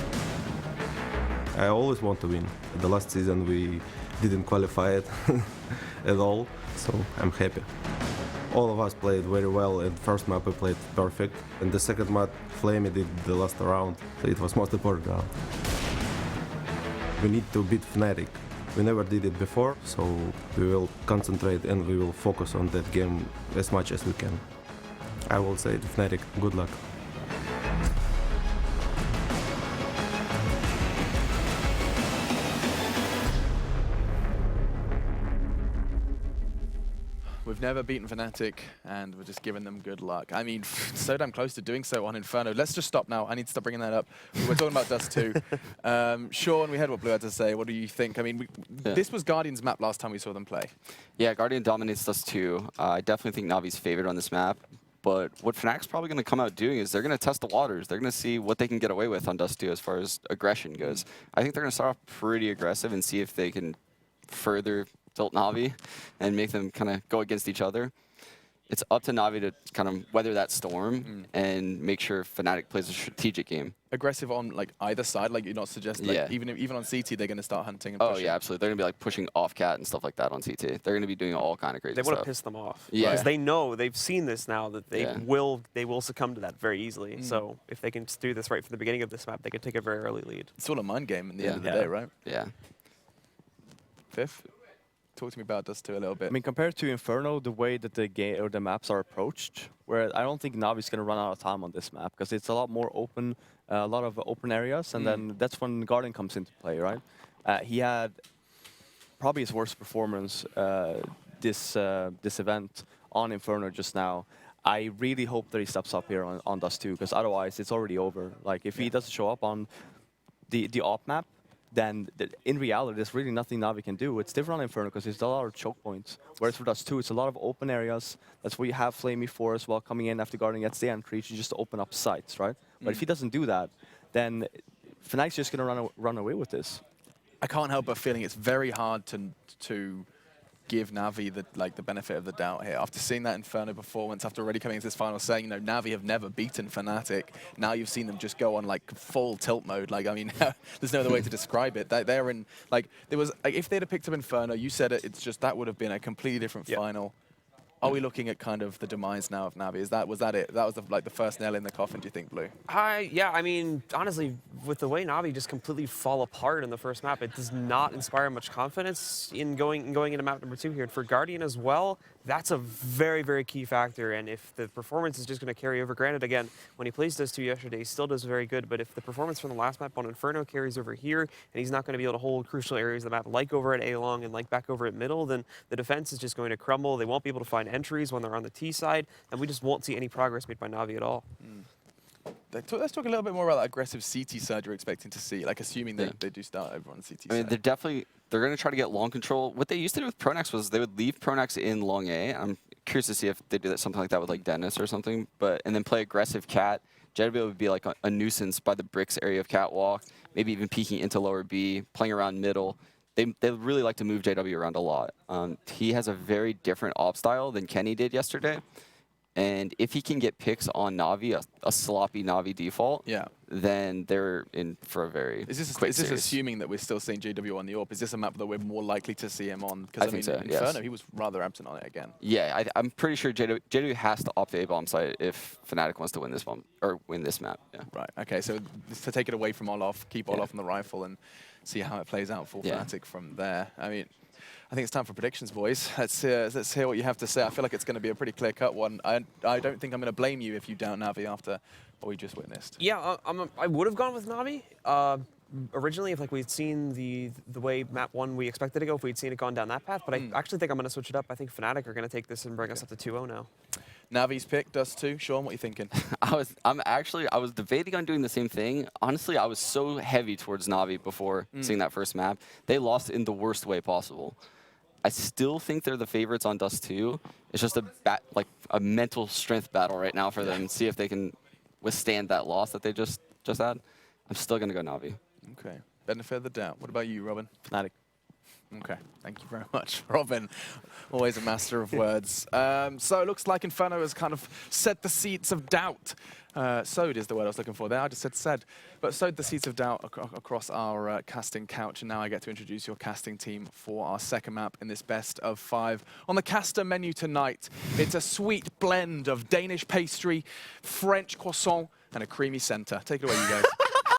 I always want to win. The last season we didn't qualify it at all, so I'm happy. All of us played very well, and first map we played perfect, and the second map Flamey did the last round, so it was most important round. We need to beat Fnatic. We never did it before, so we will concentrate and we will focus on that game as much as we can. I will say to Fnatic, good luck. We've never beaten Fnatic, and we're just giving them good luck. I mean, so damn close to doing so on Inferno. Let's just stop now. I need to stop bringing that up. We're talking about Dust 2. Sean, we heard what Blue had to say. What do you think? I mean, this was Guardian's map last time we saw them play. Yeah, Guardian dominates Dust 2. I definitely think Navi's favored on this map. But what Fnatic's probably going to come out doing is they're going to test the waters. They're going to see what they can get away with on Dust 2 as far as aggression goes. I think they're going to start off pretty aggressive and see if they can further tilt Navi and make them kind of go against each other. It's up to Navi to kind of weather that storm and make sure Fnatic plays a strategic game. Aggressive on like either side, like you're not suggesting. Like, even on CT, they're going to start hunting and pushing. Oh yeah, absolutely. They're going to be like pushing off cat and stuff like that on CT. They're going to be doing all kind of crazy stuff. They want to piss them off. Yeah, because they know, they've seen this now, that they will succumb to that very easily. So if they can do this right from the beginning of this map, they can take a very early lead. It's all a mind game in the end of the day, right? Yeah. Fifth? Talk to me about Dust 2 a little bit. I mean, compared to Inferno, the way that the game or the maps are approached, where I don't think Navi's going to run out of time on this map, because it's a lot more open, a lot of open areas, and then that's when Guardian comes into play, right? He had probably his worst performance this event on Inferno just now. I really hope that he steps up here on Dust 2, because otherwise it's already over. Like, if he doesn't show up on the op map, then in reality, there's really nothing Navi can do. It's different on Inferno because there's a lot of choke points. Whereas for Dust 2, it's a lot of open areas. That's where you have Flamey for as well, coming in after Guardian gets the entry to just open up sites, right? But if he doesn't do that, then Fnatic's just going to run away with this. I can't help but feeling it's very hard to give NaVi the benefit of the doubt here? After seeing that Inferno performance, after already coming into this final saying, you know, NaVi have never beaten Fnatic, now you've seen them just go on like full tilt mode. Like, I mean, there's no other way to describe it. They're in, like, there was, like, if they'd have picked up Inferno, you said it, it's just, that would have been a completely different final. Are we looking at kind of the demise now of NaVi? Was that it? That was the first nail in the coffin, do you think, Blue? Yeah, I mean, honestly, with the way NaVi just completely fall apart in the first map, it does not inspire much confidence in going into map number 2 here. And for Guardian as well, that's a very, very key factor. And if the performance is just going to carry over, granted, again, when he plays those 2 yesterday, he still does very good. But if the performance from the last map on Inferno carries over here, and he's not going to be able to hold crucial areas of the map, like over at A-Long and like back over at middle, then the defense is just going to crumble. They won't be able to find entries when they're on the T side, and we just won't see any progress made by NaVi at all. Let's talk a little bit more about that aggressive CT surge you're expecting to see, like assuming they do start over on CT side. I mean, they're going to try to get long control. What they used to do with Pronax was they would leave Pronax in long A. I'm curious to see if they do something like that with like Dennis or something, and then play aggressive cat. JW would be like a nuisance by the bricks area of catwalk, maybe even peeking into lower B, playing around middle. They really like to move JW around a lot. He has a very different op style than Kenny did yesterday. And if he can get picks on NaVi, a sloppy NaVi default, then they're in for a very quick series. Is this assuming that we're still seeing JW on the AWP? Is this a map that we're more likely to see him on? I think so, Inferno, he was rather absent on it again. Yeah, I'm pretty sure JW has to opt the A-bomb site if Fnatic wants to win this bomb or win this map. Yeah. Right. Okay. So to take it away from Olaf, keep Olaf on the rifle, and see how it plays out for Fnatic from there. I mean, I think it's time for predictions, boys. Let's hear what you have to say. I feel like it's going to be a pretty clear-cut one. I don't think I'm going to blame you if you doubt NaVi after what we just witnessed. Yeah, I would have gone with NaVi. Originally, if we'd seen the way map 1 we expected to go, if we'd seen it gone down that path, but I actually think I'm going to switch it up. I think Fnatic are going to take this and bring us up to 2-0 now. NaVi's pick does too. Sean, what are you thinking? I was debating on doing the same thing. Honestly, I was so heavy towards NaVi before seeing that first map. They lost in the worst way possible. I still think they're the favorites on Dust 2. It's just a mental strength battle right now for them. See if they can withstand that loss that they just had. I'm still going to go NaVi. Okay. Benefit of the doubt. What about you, Robin? Fnatic. Okay, thank you very much, Robin. Always a master of words. So it looks like Inferno has kind of set the seeds of doubt. Sowed is the word I was looking for there. I just said. But sowed the seeds of doubt across our casting couch. And now I get to introduce your casting team for our second map in this best of 5. On the caster menu tonight, it's a sweet blend of Danish pastry, French croissant, and a creamy center. Take it away, you guys.